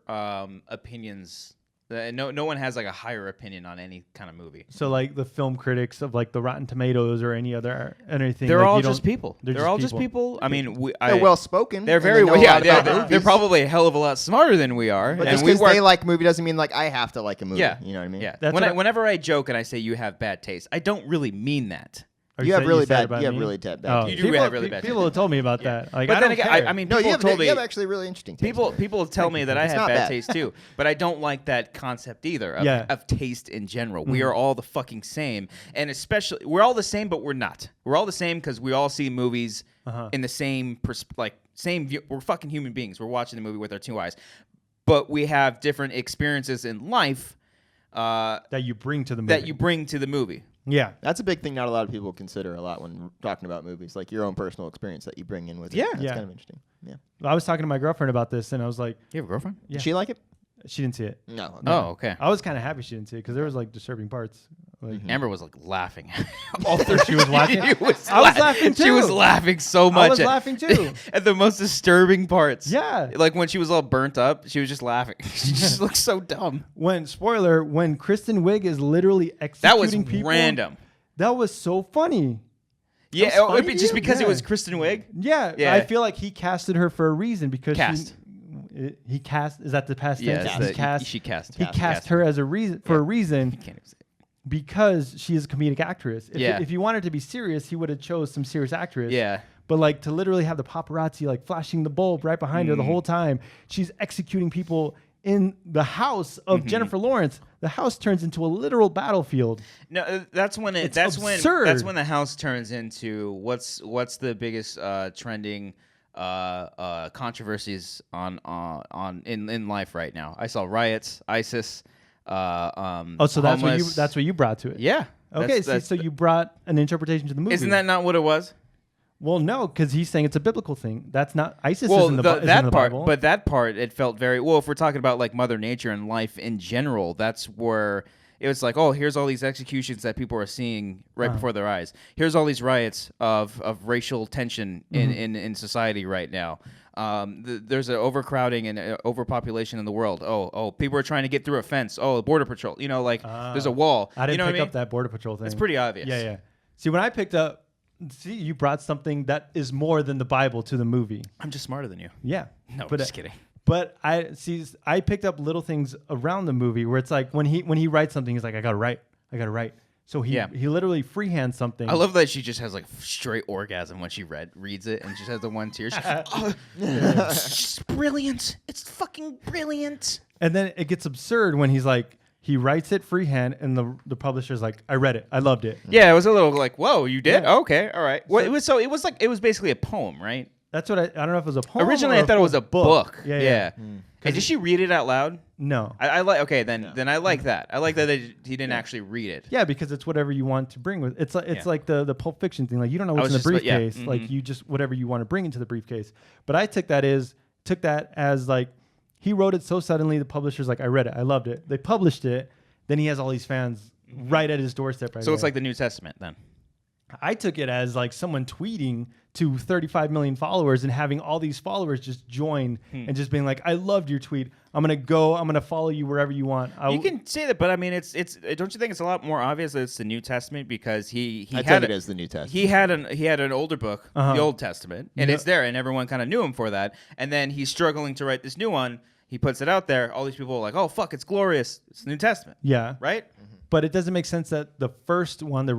opinions. No one has like a higher opinion on any kind of movie. so like the film critics of like the Rotten Tomatoes or anything. They're like, all you just don't- people. they're They're just all just people. people. I mean, They're well spoken. They're very well. Yeah, they're they're probably a hell of a lot smarter than we are. But and just we because work. they like a movie doesn't mean like I have to like a movie. Yeah. You know what I mean? Yeah. That's what I- Whenever I joke and I say you have bad taste, I don't really mean that. Or You have said- really said bad. about You have me? really bad. Oh, You do people, have really bad People have told me about that. Like, But I then don't again, care. I mean, No, people you have, told me. you have actually really interesting taste. People have tell me that I It's have not bad bad. taste too, but I don't like that concept either of, Yeah. of taste in general. We are all the fucking same, and especially we're all the same, but we're not. We're all the same because we all see movies in the same same view. We're fucking human beings. We're watching the movie with our two eyes, but we have different experiences in life that you bring to the movie. that you bring to the movie. Yeah. That's a big thing not a lot of people consider a lot when talking about movies, like your own personal experience that you bring in with it. Yeah. That's Yeah. kind of interesting. Yeah. I was talking to my girlfriend about this, and I was like, You have a girlfriend? Yeah. Did she like it? she didn't see it. No. Oh, okay. I was kind of happy she didn't see it because there was like disturbing parts. Like, Amber was like laughing. all through she was watching. She was I was laughing She was too. laughing so much. I was laughing too. At the most disturbing parts. Yeah. Like when she was all burnt up, she was just laughing. She just looked so dumb. When Kristen Wiig is literally That executing was people. random. That was so funny. Yeah, was oh, funny to just you? because it Yeah. was Kristen Wiig. Yeah, Yeah. I feel like he casted her for a reason because Cast. he cast. Is that the past Yeah, tense? it's He the- cast. she cast. He Cast. cast her as a reason for a reason Can't even say it. because she is a comedic actress. Yeah. If he wanted to be serious, he would have chose some serious actress. Yeah. But like to literally have the paparazzi like flashing the bulb right behind her the whole time, she's executing people in the house of Jennifer Lawrence. The house turns into a literal battlefield. No, that's when it. It's That's absurd. when the house turns into what's the biggest trending controversies on in life right now. I saw riots, ISIS. Oh, so that's what you brought to it. Yeah. Okay, so you brought an interpretation to the movie. Isn't that not what it was? Well, no, because he's saying it's a biblical thing. That's not ISIS. Well, isn't the that part, Bible. but that part, it felt very well. If we're talking about like Mother Nature and life in general, that's where it was like, oh, here's all these executions that people are seeing right before their eyes. Here's all these riots of racial tension in society right now. There's an overcrowding and overpopulation in the world. Oh, people are trying to get through a fence. Oh, border patrol. You know, like there's a wall. I didn't you know pick what I mean? up that border patrol thing. It's pretty obvious. Yeah. See, when I picked up, you brought something that is more than the Bible to the movie. I'm just smarter than you. Yeah. No, but, just kidding. But I picked up little things around the movie where it's like when he writes something, he's like, I gotta write. So he literally freehands something. I love that she just has like straight orgasm when she reads it and just has the one tear. She's like, oh, it's just brilliant. It's fucking brilliant. And then it gets absurd when he's like, He writes it freehand, and the publisher's like, I read it. I loved it. Yeah, it was a little like, whoa, you did? Yeah. Okay, all right. Well, it was basically a poem, right? That's what I don't know if it was a poem. Originally, or I thought it was a book. Yeah. And did she read it out loud? No. I like. Okay, then I like that. I like that he didn't actually read it. Yeah, because it's whatever you want to bring with. It's like the Pulp Fiction thing. Like you don't know what's in the briefcase. Like you just whatever you want to bring into the briefcase. But I took that as like he wrote it so suddenly. The publisher's like, I read it. I loved it. They published it. Then he has all these fans right at his doorstep. Right. So it's like the New Testament then. I took it as like someone tweeting to 35 million followers and having all these followers just join and just being like, I loved your tweet. I'm going to follow you wherever you want. You can say that, but I mean, it's don't you think it's a lot more obvious that it's the New Testament because he I had took it as the New Testament. He had an older book, the Old Testament, and it's there, and everyone kind of knew him for that. And then he's struggling to write this new one. He puts it out there. All these people are like, oh, fuck, it's glorious. It's the New Testament. Yeah. Right? But it doesn't make sense that the first one they're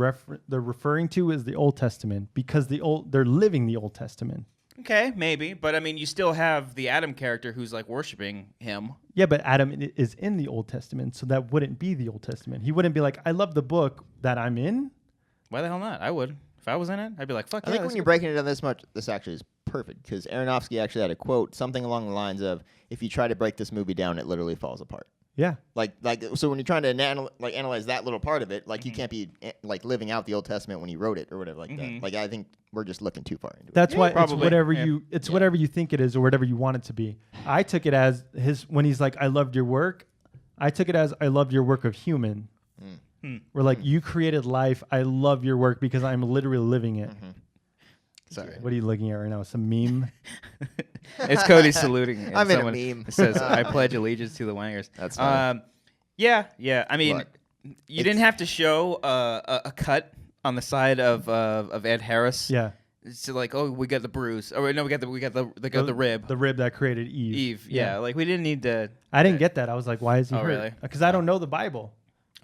referring to is the Old Testament because they're living the Old Testament. Okay, maybe. But I mean, you still have the Adam character who's like worshiping him. Yeah, but Adam is in the Old Testament, so that wouldn't be the Old Testament. He wouldn't be like, I love the book that I'm in. Why the hell not? I would. If I was in it, I'd be like, fuck I think when you're breaking it down this much, this actually is perfect because Aronofsky actually had a quote, something along the lines of, if you try to break this movie down, it literally falls apart. Yeah. Like so when you're trying to analyze that little part of it, like you can't be like living out the Old Testament when he wrote it or whatever like that. Like I think we're just looking too far into it. That's why probably. it's whatever you think it is or whatever you want it to be. I took it as when he's like, I loved your work. I took it as I loved your work of human. We're like, you created life. I love your work because I'm literally living it. Sorry. What are you looking at right now? Some meme? It's Cody saluting. And I'm in a someone meme. says, I pledge allegiance to the Wangers. That's funny. Yeah. I mean, Look, you didn't have to show a cut on the side of Ed Harris. Yeah. It's like, oh, we got the bruise. Oh, no, we got the rib. The rib that created Eve. Eve. Yeah. Like we didn't need to. I didn't get that. I was like, why is he hurt? Really? Because I don't know the Bible.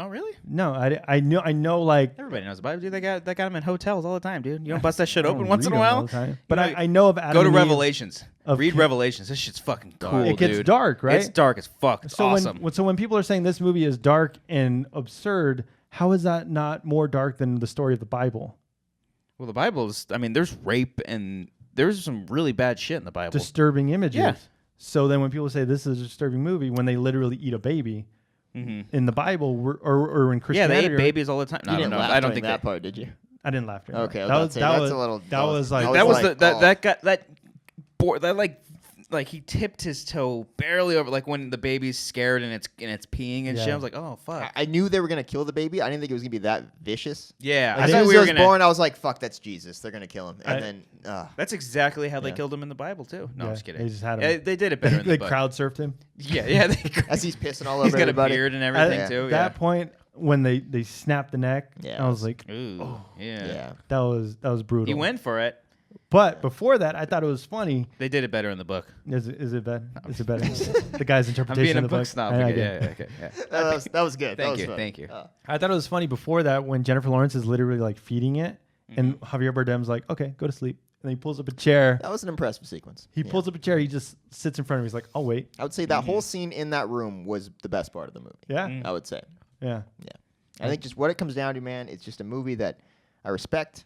Oh, really? No, I know like Everybody knows the Bible, dude. They got them in hotels all the time, dude. You don't bust that shit I open don't once in a read 'em all while. the time. You But know, I know of Adam go to and Eve Revelations. Read Revelations. This shit's fucking cool, It gets dude. dark, right? It's dark as fuck. It's So awesome. when people are saying this movie is dark and absurd, how is that not more dark than the story of the Bible? Well, the Bible is. I mean, there's rape and there's some really bad shit in the Bible. Disturbing images. Yeah. So then when people say this is a disturbing movie, when they literally eat a baby in the Bible or in Christianity, they ate babies all the time. No, you I don't didn't know. laugh I don't during think that part, did you? I didn't laugh during Okay, that. I was about to say, that's a little- That was like that was that like he tipped his toe barely over, like when the baby's scared and it's peeing and shit. Yeah. I was like, oh fuck. I knew they were gonna kill the baby. I didn't think it was gonna be that vicious. Yeah, As soon as he was born, I was like, "Fuck, that's Jesus. They're gonna kill him." And then, That's exactly how they Yeah. killed him in the Bible too. No, I'm Yeah, just kidding. they just had him. They did it better in the they book. crowd surfed him. Yeah. as he's pissing all over He's got everybody. a beard and everything At too. that point, when they snapped the neck, Yeah, I was like, Ooh, yeah. Yeah. that was brutal. He went for it. But before that, I thought it was funny. They did it better in the book. Is it bad? Is it better? The guy's I'm interpretation being a of the book book. snob. I Okay, get it. yeah, okay, yeah. That was good. Thank that was you, fun. thank you. I thought it was funny before that when Jennifer Lawrence is literally like feeding it, and Javier Bardem's like, "Okay, go to sleep," and he pulls up a chair. That was an impressive sequence. He pulls up a chair. He just sits in front of me. He's like, "I'll wait." I would say that whole scene in that room was the best part of the movie. Yeah, I would say. yeah. I think just what it comes down to, man, it's just a movie that I respect,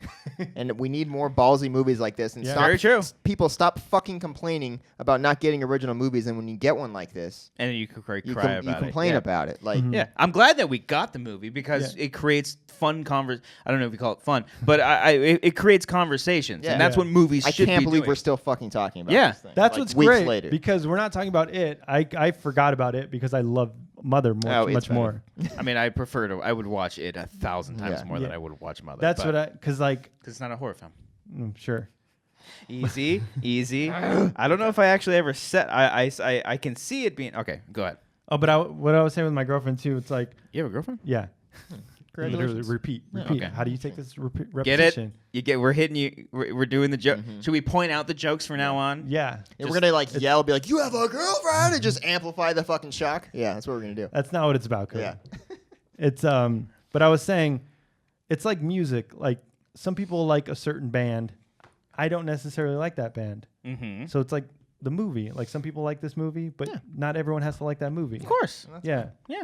and we need more ballsy movies like this. And Yeah. stop, Very true. People stop fucking complaining about not getting original movies, and when you get one like this, And then you could cry you about it. complain Yeah. about it. Like, Yeah, I'm glad that we got the movie because it creates fun I don't know if you call it fun, but it creates conversations, Yeah. and that's Yeah. what movies I should can't be believe doing. we're still fucking talking about Yeah. this thing. That's like, what's weeks great later. because we're not talking about it. I forgot about it because I love Mother it's much better. more. I mean, I would watch it 1,000 times Yeah. more than Yeah. I would watch Mother. That's because like because it's not a horror film. Sure. Easy. I don't know if I actually ever said I can see it being okay. Go ahead. Oh, but what I was saying with my girlfriend too, it's like, You have a girlfriend? yeah. Literally, Congratulations. repeat. Okay. How do you take this Get repetition? it? We're hitting you. We're doing the joke. Should we point out the jokes from now on? Yeah. Yeah, we're gonna like yell, be like, "You have a girlfriend," and just amplify the fucking shock. Yeah, that's what we're gonna do. That's not what it's about, Cody. Yeah. It's but I was saying it's like music. Like some people like a certain band. I don't necessarily like that band. Mm-hmm. So it's like the movie. Like some people like this movie, but not everyone has to like that movie. Of course. Yeah. Yeah.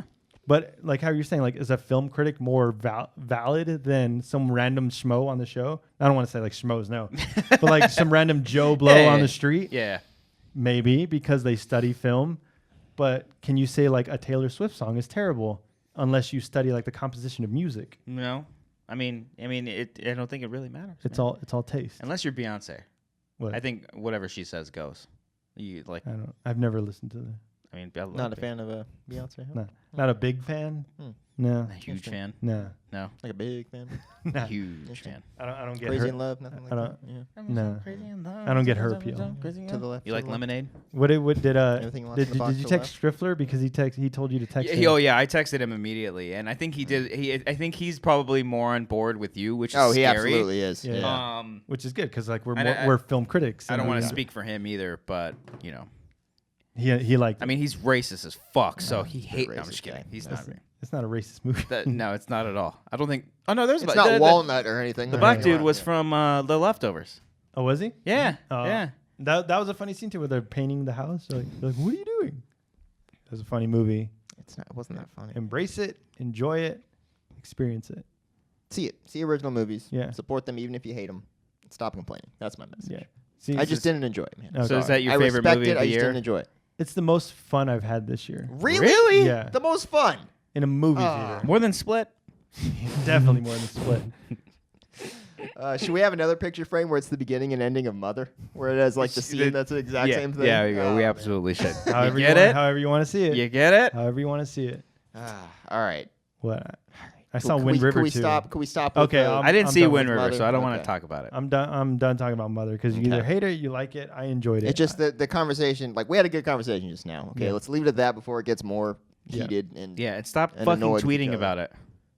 But like how you're saying, like, is a film critic more valid than some random schmo on the show? I don't want to say like schmoes, no, but like some random Joe Blow on the street. Yeah. Maybe because they study film. But can you say like a Taylor Swift song is terrible unless you study like the composition of music? No. I mean, I don't think it really matters. It's all taste. Unless you're Beyonce. What? I think whatever she says goes. I've never listened to the. I mean, Not a fan of Beyonce. Huh? No, not a big fan. No, a huge fan. no, No, Like a big fan. no. huge fan. I don't get Crazy her. in love. Nothing like I that. don't- Yeah. No, I don't get her appeal. To the left. You like Lemonade? What did Everything left in the box did you to the text Striffler because he told you to text him? Oh yeah, I texted him immediately, and I think he did. I think he's probably more on board with you, which is Oh, he scary. absolutely is. Yeah. Yeah. Which is good because like we're And we're film critics. I don't and want to we- speak for him either, but He liked. I mean, he's racist as fuck, so he hates. No, I'm racist just kidding. guy. He's That's- not. It's not a racist movie. No, it's not at all. I don't think. Oh no, there's It's the- not the- walnut or anything. The No, black no, dude no. was Yeah. from The Leftovers. Oh, was he? Yeah, Oh. yeah. That was a funny scene too, where they're painting the house. They're like, what are you doing? It was a funny movie. It wasn't that funny. Embrace it, enjoy it, experience it. See it. See original movies. Yeah. Support them even if you hate them. Stop complaining. That's my message. Yeah. See, I just didn't enjoy it, man. Okay. So is that your I favorite respect movie it. of I the just didn't year? enjoy it. it's the most fun I've had this year Really? Yeah. The most fun. in a movie Ah. theater. More than Split. Definitely more than Split. Should we have another picture frame where it's the beginning and ending of Mother, where it has like the scene that's the exact same thing? Yeah, we go. Oh, We man. absolutely should. However you you get want, it? however you want to see it. You get it? However you want to see it. All right. What? I saw Can Wind we, River can we too. stop? Can we stop? With Okay, the- I'm I didn't see done Wind with River, Mother. so I don't want Okay. to talk about it. I'm done talking about Mother because you either Okay. hate it, you like it. I enjoyed it. It's just the conversation. Like we had a good conversation just now. Okay, Yeah. let's leave it at that before it gets more Yeah. heated and Yeah, and stop And fucking annoyed with each tweeting other. about it.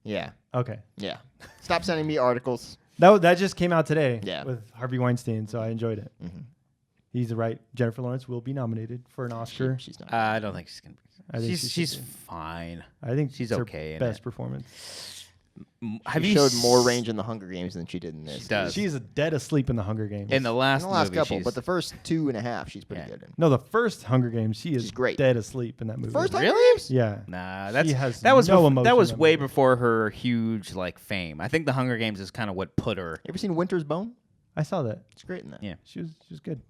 yeah, Okay. yeah. Stop sending me articles. That just came out today. Yeah. With Harvey Weinstein, so I enjoyed it. Mhm. He's right. Jennifer Lawrence will be nominated for an Oscar. She's not. I don't think she's gonna. I think She's should be. fine. I think she's it's her okay in best it. performance. Have She you showed more s- range in the Hunger Games than she did in this. She does. She's dead asleep in the Hunger Games. in the last In the last movie, couple, she's- but the first 2.5, she's pretty Yeah. good in. No, the first Hunger Games, she is She's great. dead asleep in that movie. First Hunger Really? Games? Yeah. Nah, She has that was no that emotion was in that way movie. before her huge like fame. I think the Hunger Games is kind of what put her. You ever seen Winter's Bone? I saw that. It's great in that. Yeah, She was good.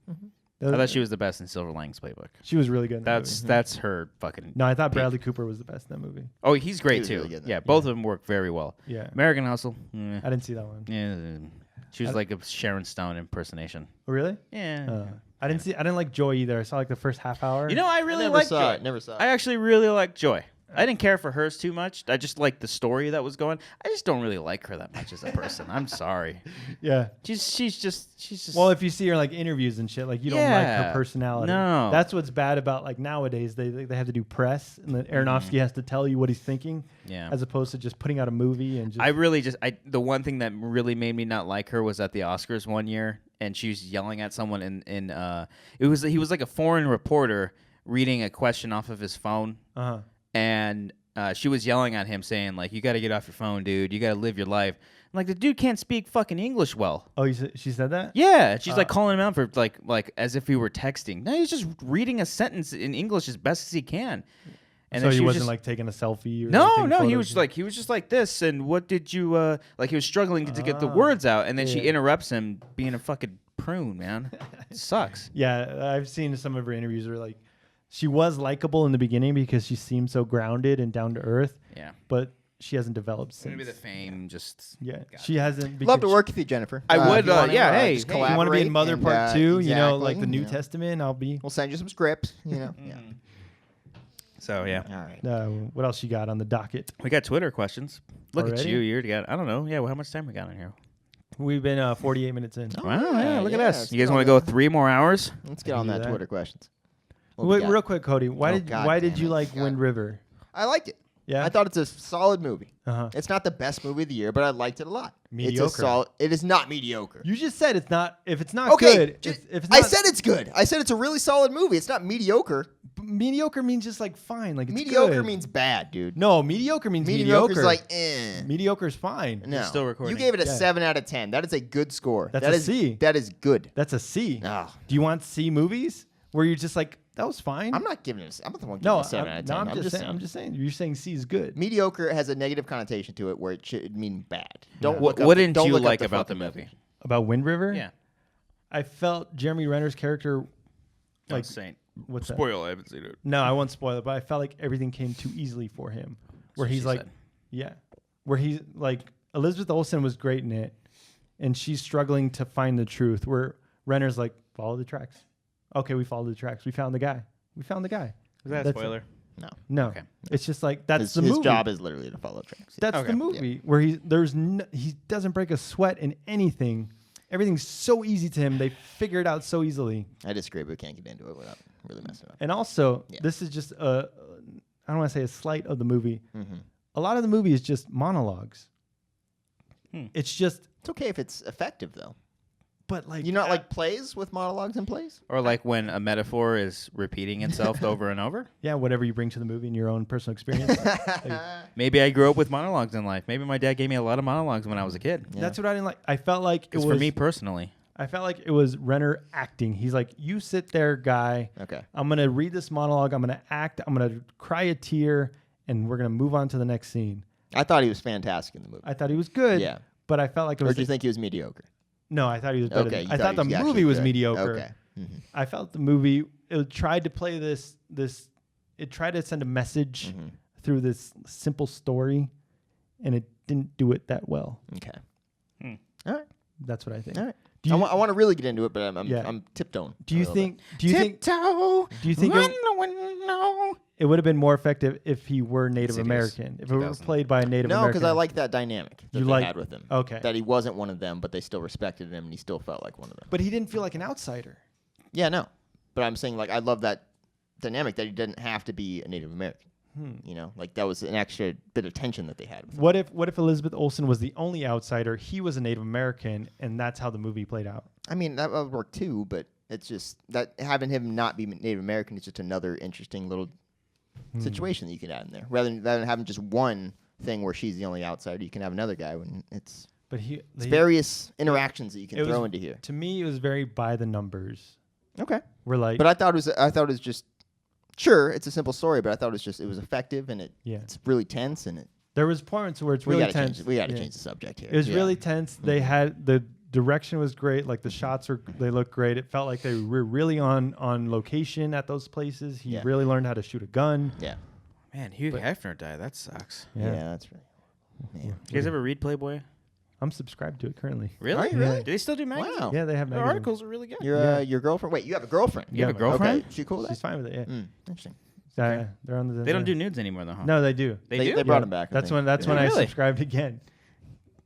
I thought she was the best in Silver Linings Playbook. She was really good in that movie. That's her fucking. No, I thought peak. Bradley Cooper was the best in that movie. Oh, he's great was too. really good in that. Yeah, both of them work very well. Yeah. American Hustle. I didn't see that one. Yeah, she was like a Sharon Stone impersonation. Oh, really? Yeah. I didn't like Joy either. I saw like the first half hour. You know, I really never like saw Joy. it. Never saw it. I actually really like Joy. I didn't care for hers too much. I just liked the story that was going. I just don't really like her that much as a person. I'm sorry. Yeah. She's just. Well, if you see her like interviews and shit, like you don't like her Yeah. personality. No. That's what's bad about like nowadays. They have to do press, and then Aronofsky has to tell you what he's thinking, Yeah. as opposed to just putting out a movie and just. I really the one thing that really made me not like her was at the Oscars one year, and she was yelling at someone he was like a foreign reporter reading a question off of his phone, and she was yelling at him saying like, "You got to get off your phone, dude. You got to live your life." I'm like, the dude can't speak fucking English well. Oh, she said that. Yeah, she's like calling him out for like as if he were texting. No, he's just reading a sentence in English as best as he can. And So then he she was wasn't just, like taking a selfie. Or no, taking no, he photos? was just like this. And what did you like? He was struggling to get the Ah. words out, and then she Yeah. interrupts him, being a fucking prune, man. It sucks. Yeah, I've seen some of her interviews where like she was likable in the beginning because she seemed so grounded and down to earth, Yeah, but she hasn't developed since. maybe the fame just. Yeah, she hasn't. Love to because work with you, Jennifer. I would, if you wanna, yeah, hey, just hey. If you want to be in collaborate Mother and, Part 2, you know, like the exactly, New you know. Testament, I'll be. We'll send you some scripts. You know. Yeah. So yeah, All right. What else you got on the docket? we got Twitter questions. Look at Already? you, you're got. I don't know. Yeah, well, how much time we got in here? We've been 48 minutes in. Oh, Wow, yeah, look at yeah, us. let's You guys get want on to go that. 3 more hours? Let's get I on can do that that. Twitter questions. What we Wait, got? real quick, Cody. Why Oh, did God why damn did you it. like God. Wind River? I liked it. Yeah, I thought it's a solid movie. Uh-huh. It's not the best movie of the year, but I liked it a lot. Mediocre. It's a solid. It is not mediocre. You just said it's not. If it's not Okay, good, ju- if it's I not, said it's good. I said it's a really solid movie. It's not mediocre. mediocre means just like fine. Like it's Mediocre good. means bad, dude. no. Mediocre means Mediocre is mediocre. like eh. Mediocre is fine. No. still recording. You gave it a Yeah. 7 out of 10. That is a good score. That's That a is- C. That is good. That's a C. Ah. Do you want C movies where you're just like That was fine. I'm not giving it. I'm not the one giving no, it a 7 out of 10. I'm just saying. I'm just saying. You're saying C is good. Mediocre has a negative connotation to it where it should mean bad. What didn't you like about the movie? About Wind River? Yeah. I felt Jeremy Renner's character like Saint. What's that? Spoil. I haven't seen it. No, I won't spoil it, but I felt like everything came too easily for him. Where he's like, yeah, where he's like, Elizabeth Olsen was great in it, and she's struggling to find the truth. Where Renner's like, follow the tracks. Okay, we followed the tracks. We found the guy. We found the guy. Is that a spoiler? No. Okay. It's just like that's the his movie. His job is literally to follow tracks. That's the movie where he doesn't break a sweat in anything. Everything's so easy to him. They figure it out so easily. I disagree, but we can't get into it without really messing up. And also, this is just I don't want to say a slight of the movie. Mm-hmm. A lot of the movie is just monologues. It's just... It's okay if it's effective, though. But like... You not like plays with monologues and plays? Or like when a metaphor is repeating itself over and over? Yeah, whatever you bring to the movie in your own personal experience. Maybe I grew up with monologues in life. Maybe my dad gave me a lot of monologues when I was a kid. Yeah. That's what I didn't like. I felt like it was... for me personally. I felt like it was Renner acting. He's like, you sit there, guy. Okay. I'm going to read this monologue. I'm going to act. I'm going to cry a tear. And we're going to move on to the next scene. I thought he was fantastic in the movie. I thought he was good. Yeah. But I felt like it was... Or do you think he was mediocre? No, I thought he was better. Okay, I thought the movie was mediocre. Okay. Mm-hmm. I felt the movie, it tried to play it tried to send a message through this simple story, and it didn't do it that well. Okay. All right. That's what I think. All right. I want to really get into it, but I'm tiptoeing. Do you think it would have been more effective if he were Native American? If it were played by a Native American? No, because I like that dynamic that they had with him. Okay. That he wasn't one of them, but they still respected him, and he still felt like one of them. But he didn't feel like an outsider. Yeah, no. But I'm saying, like, I love that dynamic that he didn't have to be a Native American. You know, like that was an extra bit of tension that they had. With him. What if Elizabeth Olsen was the only outsider? He was a Native American, and that's how the movie played out. I mean, that would work too, but it's just that having him not be Native American is just another interesting little situation that you can add in there. Rather than having just one thing where she's the only outsider, you can have another guy when it's. But it's various interactions that you can throw into here. To me, it was very by the numbers. Okay. We're like, but I thought it was just. Sure, it's a simple story, but I thought it was effective and it's really tense and there was points where it's really tense. We got to change the subject here. It was really tense. They had the direction was great. Like the shots they looked great. It felt like they were really on location at those places. He really learned how to shoot a gun. Yeah. Man, Hugh Hefner died. That sucks. Yeah, that's right. You guys ever read Playboy? I'm subscribed to it currently. Really? Are you really? Do they still do magazines? Wow. Yeah, they have magazines. Their articles are really good. Your girlfriend? Wait, you have a girlfriend? You have a girlfriend? Okay. She cool with that? She's fine with it, yeah. Interesting. They're on the. They don't do nudes anymore, though, huh? No, they do. They do? They brought them back. That's when I subscribed again.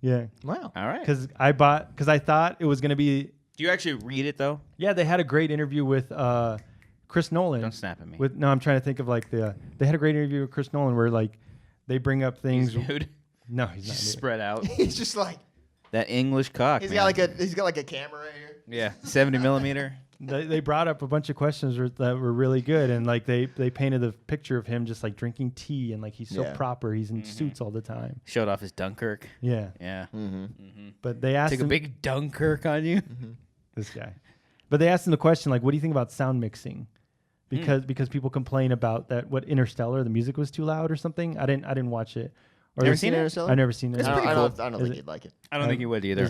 Yeah. Wow. All right. Because I thought it was going to be. Do you actually read it, though? Yeah, they had a great interview with Chris Nolan. Don't snap at me. No, I'm trying to think of like they had a great interview with Chris Nolan where like they bring up things. He's nude? No, he's not nude. Spread out. He's just like. That English cock, He's got like a camera right here. Yeah, 70 millimeter. They brought up a bunch of questions that were really good, and like they painted the picture of him just like drinking tea and like he's so proper. He's in suits all the time. Showed off his Dunkirk. Yeah. Yeah. But they asked him, a big Dunkirk on you. This guy. But they asked him the question like, what do you think about sound mixing? Because people complain about that. What Interstellar, the music was too loud or something. I didn't watch it. Never seen Interstellar? I've never seen it. I don't think you'd like it. I don't think you would either.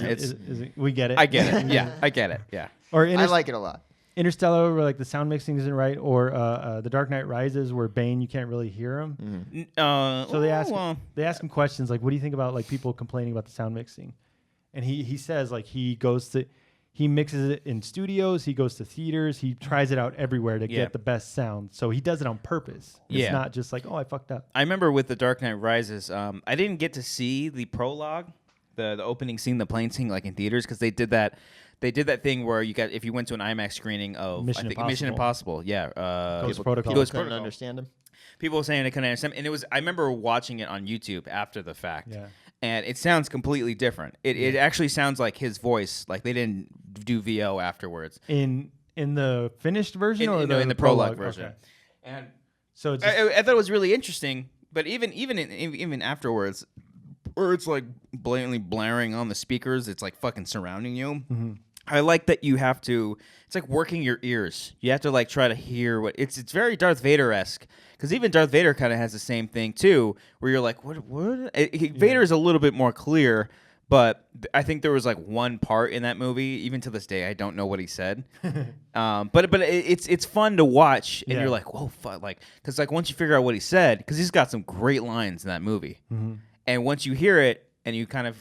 We get it. I get it. Yeah, I get it. Yeah. I like it a lot. Interstellar, where like the sound mixing isn't right, or The Dark Knight Rises, where Bane you can't really hear him. So they ask him questions like, "What do you think about like people complaining about the sound mixing?" And he says like he mixes it in studios, he goes to theaters, he tries it out everywhere to get the best sound. So he does it on purpose. It's not just like, oh, I fucked up. I remember with The Dark Knight Rises, I didn't get to see the prologue, the opening scene, the plane scene, like in theaters, because they did that thing where if you went to an IMAX screening of Mission Impossible, Ghost Protocol. People couldn't understand him. People were saying they couldn't understand, and I remember watching it on YouTube after the fact. Yeah. And it sounds completely different. It actually sounds like his voice, like they didn't do VO afterwards. In the finished version in the prologue version. Okay. And so it's I thought it was really interesting, but even afterwards, where it's like blatantly blaring on the speakers, it's like fucking surrounding you. I like that you have to. It's like working your ears. You have to like try to hear what it's very Darth Vader-esque, because even Darth Vader kind of has the same thing too, where you're like, what? Vader is a little bit more clear, but I think there was like one part in that movie. Even to this day, I don't know what he said. But it's fun to watch, and you're like, whoa, fuck, like, because like once you figure out what he said, because he's got some great lines in that movie, and once you hear it and you kind of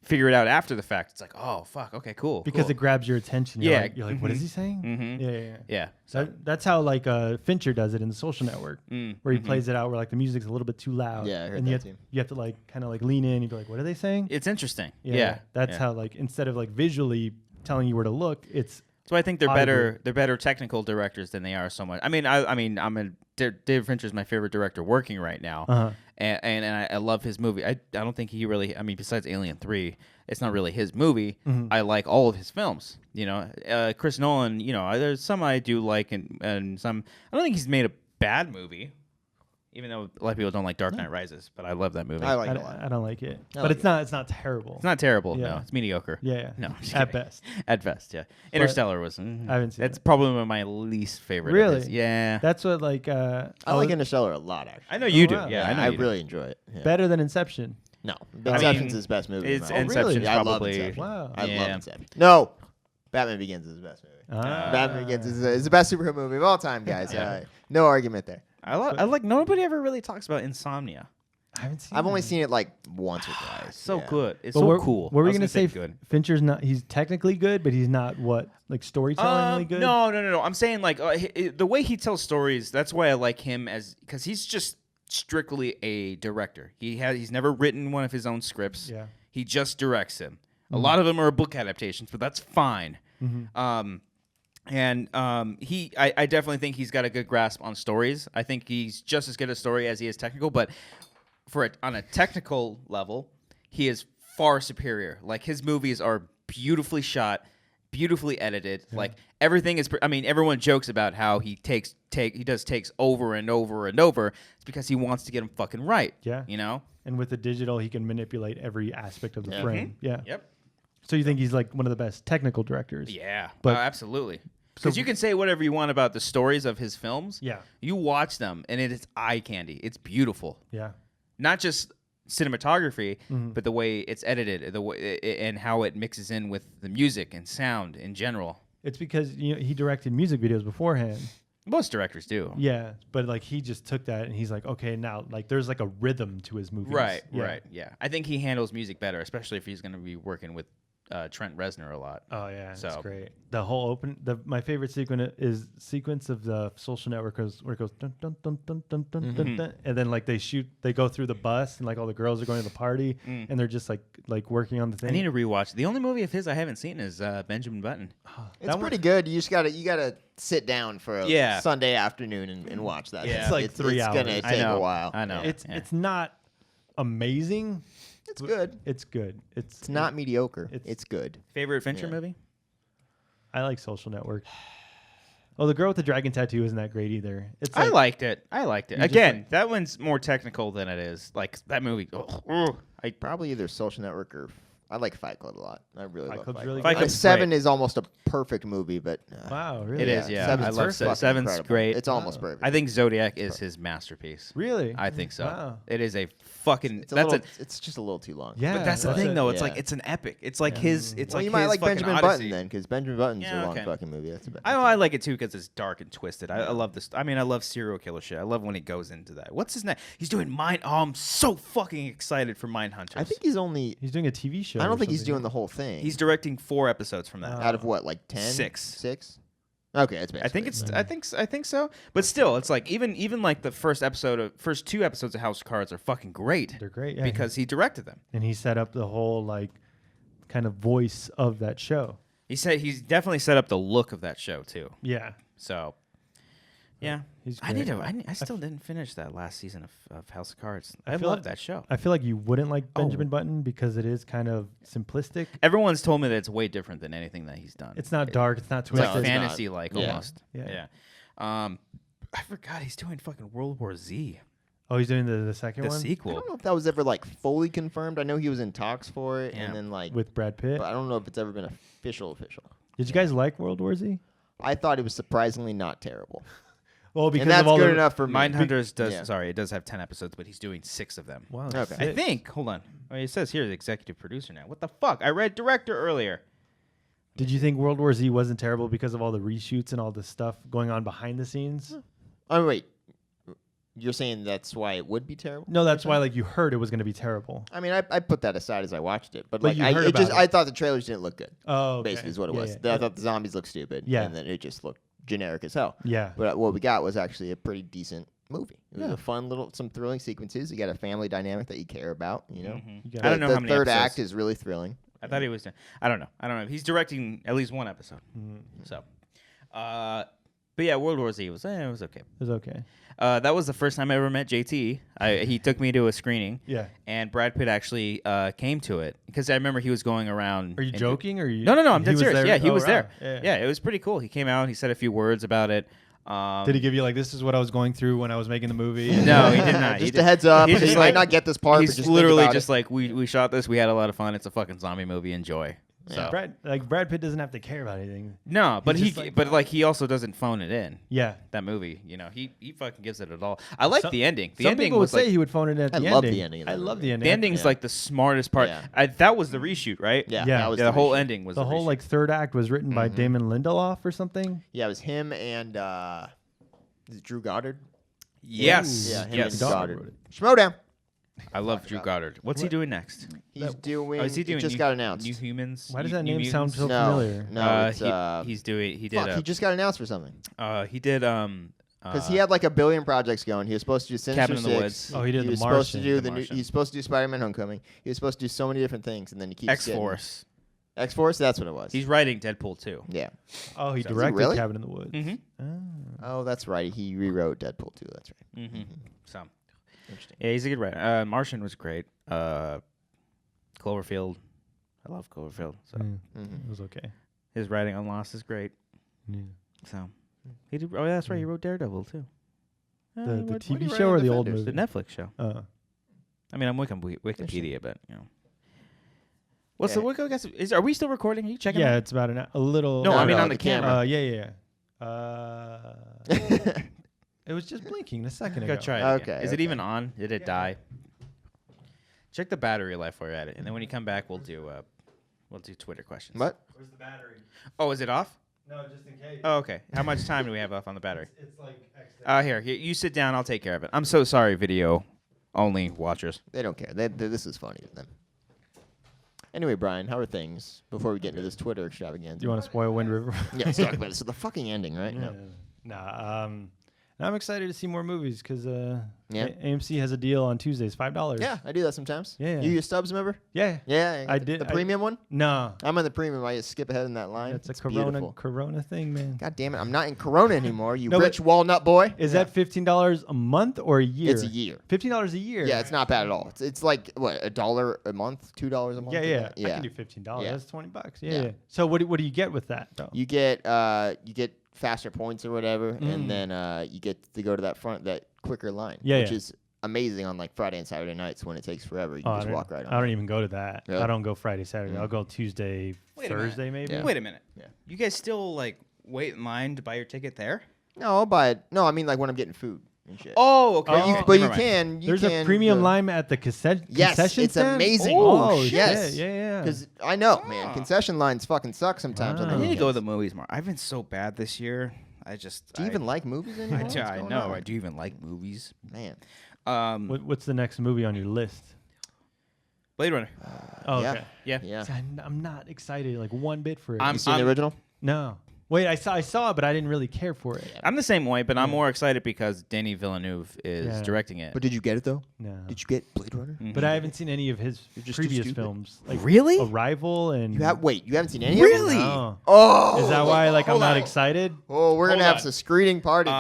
figure it out after the fact, it's like, oh fuck, okay, cool, because cool. it grabs your attention. You're like, what is he saying? Yeah. So That's how like Fincher does it in The Social Network, where he plays it out where like the music's a little bit too loud. Yeah, I heard and that too. you have to like kind of like lean in. You'd be like, what are they saying? it's interesting. That's how like instead of like visually telling you where to look, it's So I think they're audibly. better. They're better technical directors than they are so much. I mean, David Fincher is my favorite director working right now, and I love his movie. I don't think he really. I mean, besides Alien 3, it's not really his movie. I like all of his films. You know, Chris Nolan. You know, there's some I do like, and some I don't think he's made a bad movie. Even though a lot of people don't like Dark Knight Rises, but I love that movie. I like it a lot. I don't like it, I but like it's not terrible. It's not terrible. Yeah. No, it's mediocre. Yeah. No, I'm just At kidding. best. At best, yeah. Interstellar was. I haven't seen That's it. probably one of my least favorite. of Really? his. Yeah. That's what like I like Interstellar a lot, actually. I know you do. wow. Yeah, I know. I you do. really enjoy it. Yeah. better than Inception. No, mean, Inception's his best movie. It's in my opinion. Inception's Yeah, I love probably. Inception. Wow. I Yeah. love Inception. No, Batman Begins is his best movie. Ah. Batman Begins is the best superhero movie of all time, guys. No argument there. I like. Nobody ever really talks about Insomnia. I haven't seen. I've only it. seen it like once or twice. So Yeah. good. It's But so we're- cool. What were I we was gonna say? Good. Fincher's not. He's technically good, but he's not what like storytellingly good. No. I'm saying like the way he tells stories. That's why I like him because he's just strictly a director. He's never written one of his own scripts. Yeah. He just directs them. A lot of them are book adaptations, but that's fine. I definitely think he's got a good grasp on stories. I think he's just as good at story as he is technical, but on a technical level, he is far superior. Like his movies are beautifully shot, beautifully edited. Like everything is. I mean, everyone jokes about how he does takes over and over and over. It's because he wants to get them fucking right. Yeah. You know. And with the digital, he can manipulate every aspect of the frame. Yeah. Yep. So you think he's like one of the best technical directors? Yeah. But- absolutely. Because you can say whatever you want about the stories of his films. Yeah. You watch them, and it is eye candy. It's beautiful. Yeah. Not just cinematography, but the way it's edited, the way and how it mixes in with the music and sound in general. It's because he directed music videos beforehand. Most directors do. Yeah, but like he just took that and he's like, okay, now like there's like a rhythm to his movies. Right. Yeah. Right. Yeah. I think he handles music better, especially if he's going to be working with Trent Reznor a lot. Oh yeah, So- it's great. The whole my favorite sequence of the Social Network where it goes dun dun dun dun dun dun dun, dun, and then like they go through the bus and like all the girls are going to the party and they're just like working on the thing. I need to rewatch. The only movie of his I haven't seen is Benjamin Button. It's pretty good. You just gotta sit down for a Yeah. Sunday afternoon and watch that. Yeah. It's like 3 It's hours. gonna I take know. a while. I know. It's not amazing. It's good. It's good. It's not mediocre. it's- It's good. Favorite Fincher movie? I like Social Network. Oh, the girl with the dragon tattoo isn't that great either. It's I like, liked it. just Again, that one's more technical than it is. Like that movie. Probably either Social Network or I like Fight Club a lot. I really Fight love Club's Fight really Club. good. Fight Club's 7 great. is almost a perfect movie, but wow, really? It is, yeah. I love fucking Seven's incredible. great. It's almost perfect. I think Zodiac is his masterpiece. Really? I think so. Wow. It is a fucking. It's just a little too long. Yeah. But that's the that's thing, it. though. It's Yeah. like it's an epic. It's like his. It's Well, like you might his like fucking Benjamin Odyssey. Button then, because Benjamin Button's Yeah, a long okay. fucking movie. That's about. I like it too because it's dark and twisted. I love this. I mean, I love serial killer shit. I love when he goes into that. What's his name? He's doing Mind. Oh, I'm so fucking excited for Mindhunters. I think he's only. He's doing a TV show. I or don't think he's something. doing the whole thing. he's directing 4 episodes from that. out of what, like 10? 6. 6? Okay, that's I think basically it's. I think so. But still, it's like even like the first 2 episodes of House of Cards are fucking great. They're great, yeah. because he directed them. And he set up the whole like kind of voice of that show. He said he's definitely set up the look of that show too. Yeah. So, yeah, He's I need great. to. I still didn't finish that last season of House of Cards. I feel love like- that show. I feel like you wouldn't like Oh. Benjamin Button because it is kind of simplistic. Everyone's told me that it's way different than anything that he's done. It's not dark. It's not It's like twisted. it's not. fantasy, like Yeah. almost. Yeah. Yeah. I forgot he's doing fucking World War Z. Oh, he's doing the second The one? I sequel. don't know if that was ever like fully confirmed. I know he was in talks for it, Yeah. and then like, With Brad Pitt? but I don't know if it's ever been official. Did you guys like World War Z? I thought it was surprisingly not terrible, Well, because and that's of all good the... enough for me. Mindhunters does. Yeah. Sorry, it does have 10 episodes, but he's doing 6 of them. Wow. Okay. I sick. think. Hold on. Oh, it says here the executive producer now. What the fuck? I read director earlier. Did you think World War Z wasn't terrible because of all the reshoots and all the stuff going on behind the scenes? Oh wait, you're saying that's why it would be terrible? No, that's why like you heard it was going to be terrible. I mean, I put that aside as I watched it, but But like you heard about it. I thought the trailers didn't look good. Oh, okay. Basically, is what it Yeah, was. yeah. I thought the zombies looked stupid. Yeah. and then it just looked generic as hell. Yeah. But what we got was actually a pretty decent movie. It was Yeah. a fun little, some thrilling sequences. You got a family dynamic that you care about. You know, You got I don't know the how many third episodes. act is really thrilling. I thought he was. I don't know. He's directing at least one episode. So, but yeah, World War Z it was okay. It was okay. That was the first time I ever met JT. He took me to a screening. Yeah. And Brad Pitt actually came to it because I remember he was going around. Are you joking? Or are you? No, I'm he dead was serious. there? Yeah, he Oh, was wow. there. Yeah, it was pretty cool. He came out. He said a few words about it. Did he give you like, this is what I was going through when I was making the movie? No, he did not. Just a heads up. He's You just might like- not get this part. but He's just literally think about just it. like we shot this. We had a lot of fun. It's a fucking zombie movie. Enjoy. So. Brad Pitt doesn't have to care about anything. No, but He's just he also doesn't phone it in. Yeah. That movie, he fucking gives it all. I like the ending. The Some ending people would was say like, he would phone it in at the I ending. love the ending of I that love movie. the ending. the ending's like the smartest part. Yeah. That was the reshoot, right? Yeah, Yeah. that was The whole reshoot. ending was the whole reshoot. like third act was written by Damon Lindelof or something. Yeah, it was him and is it Drew Goddard? Yes. Yeah, him yes. and Dog Goddard. wrote it. Schmodown. I love Drew Goddard. What's he doing next? He's doing. Oh, is he doing it just New, got announced. New Humans? Why does New that name sound Mutants? so no, familiar? no, it's He did. fuck, he just got announced for something. He did. Because he had like a billion projects going. He was supposed to do Sinister Cabin in the Six. Woods. Oh, he did He The was supposed to Martian. do The the new, Martian. he's supposed to do Spider-Man: Homecoming. He was supposed to do so many different things, and then he keeps X-Force. X-Force. That's what it was. He's writing Deadpool too. Yeah. Oh, he So- Is he directed really? Cabin in the Woods. Mhm. Oh, that's right. He rewrote Deadpool too. That's right. Mm-hmm. So, Interesting. yeah, he's a good writer. Martian was great. Cloverfield. I love Cloverfield. So It was okay. his writing on Lost is great. Yeah. So he did. Oh, that's right. He wrote Daredevil too. The what did he TV write show on or the old Defenders? The movie? Netflix show. Uh, I mean, I'm Wikipedia, but What's Yeah. the what? Are we still recording? Are you checking? yeah, out? it's about a little. No, I mean no, on the the camera. camera. Yeah. It was just blinking a second ago. Gotta try it. Okay, Again. Is it okay. even on? Did it die? Check the battery life while you're at it, and then when you come back, we'll do Twitter questions. What? Where's the battery? Oh, is it off? No, just in case. Oh, okay. How much time do we have left on the battery? It's like Here, you sit down. I'll take care of it. I'm so sorry, video only watchers. They don't care. This is funny to them. Anyway, Brian, how are things before we get into this Twitter extravaganza? Do you want to spoil Wind River? Yeah, let's talk about it. So the fucking ending, right? Yeah. Nah. I'm excited to see more movies because Yeah. AMC has a deal on Tuesdays, $5. Yeah, I do that sometimes. Yeah. You use Stubbs, remember? Yeah. Yeah, I the- did- The I- premium one? No. I'm on the premium. I just skip ahead in that line. That's It's a Corona beautiful. thing, man. God damn it. I'm not in Corona anymore, you No, but- rich walnut boy. Is that $15 a month or a year? It's a year. $15 a year. Yeah, it's not bad at all. It's like, what, $1 a month? $2 a month? Yeah. Yeah. I can do $15. Yeah. That's $20. Yeah. Yeah. So what do you get with that though? You get faster points or whatever, and then you get to go to that quicker line, Yeah, which yeah. is amazing on like Friday and Saturday nights when it takes forever. You can just walk right on. I don't even go to that. Really? I don't go Friday, Saturday. I'll go Tuesday, Wait a minute. Thursday, maybe. Yeah. Wait a minute. Yeah. You guys still like wait in line to buy your ticket there? No, I'll buy it. No, I mean like when I'm getting food and shit. Oh, okay. Oh. okay, But you never mind. can. There's a premium line at the concession Yes, it's stand? amazing. Oh, Yes. shit. Yeah. Because I know, Ah. man, concession lines fucking suck sometimes. On Wow. the I need to go to the weekends. movies more. I've been so bad this year. Do you even like movies anymore? I What's do. I going know. on? I do even like movies. Man. What's the next movie on your list? Blade Runner. Oh, yeah. okay. Yeah. Yeah. See, I'm not excited like one bit for it. I'm- You seen the original? no. Wait, I saw it, but I didn't really care for it. I'm the same way, but I'm more excited because Denis Villeneuve is Yeah. directing it. But did you get it though? No. Did you get Blade Runner? Mhm. But I haven't seen any of his You're just too previous stupid. films. Like Really? Arrival and You haven't seen any Really? of them? No. Oh. Is that why like I'm hold not on. excited? Oh, we're gonna Hold have on. a screening party.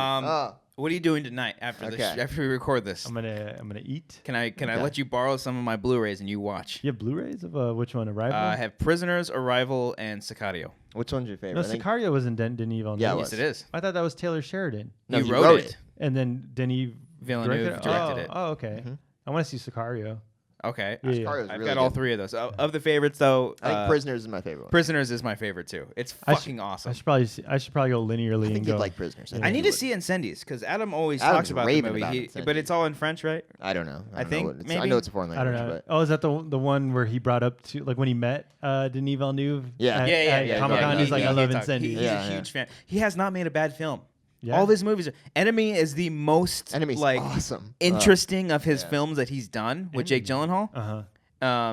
What are you doing tonight after this? Okay. After we record this? I'm gonna eat. Can I Okay. let you borrow some of my Blu-rays and you watch? You have Blu-rays of which one? Arrival. I have Prisoners, Arrival, and Sicario. Which one's your favorite? no, I think- Sicario was in Denis Villeneuve. Yeah, it Yes, was. it is. I thought that was Taylor Sheridan. No, you he wrote wrote it. it. And then Denis Villeneuve directed it. Oh, okay. I want to see Sicario. Okay. Yeah, Sicario's I've really got all good. 3 of those. Of the favorites, though, I think Prisoners is my favorite one. Prisoners is my favorite too. It's fucking awesome. I should probably go linearly I think and you'd go. like Prisoners. I need to see Incendies because Adam always Adam's talks about the raving movie, about but Incendies. it's all in French, right? I don't know. I don't think know what it's, maybe. I know it's a foreign I don't language, know. Oh, is that the one where he brought up to like when he met Denis Villeneuve? Yeah. at Comic-Con. He's like, I love He's Incendies. a huge fan. He has not made a bad film. Yeah. All of his movies. Enemy is the most Enemy's like awesome. interesting of his films that he's done with Jake Gyllenhaal.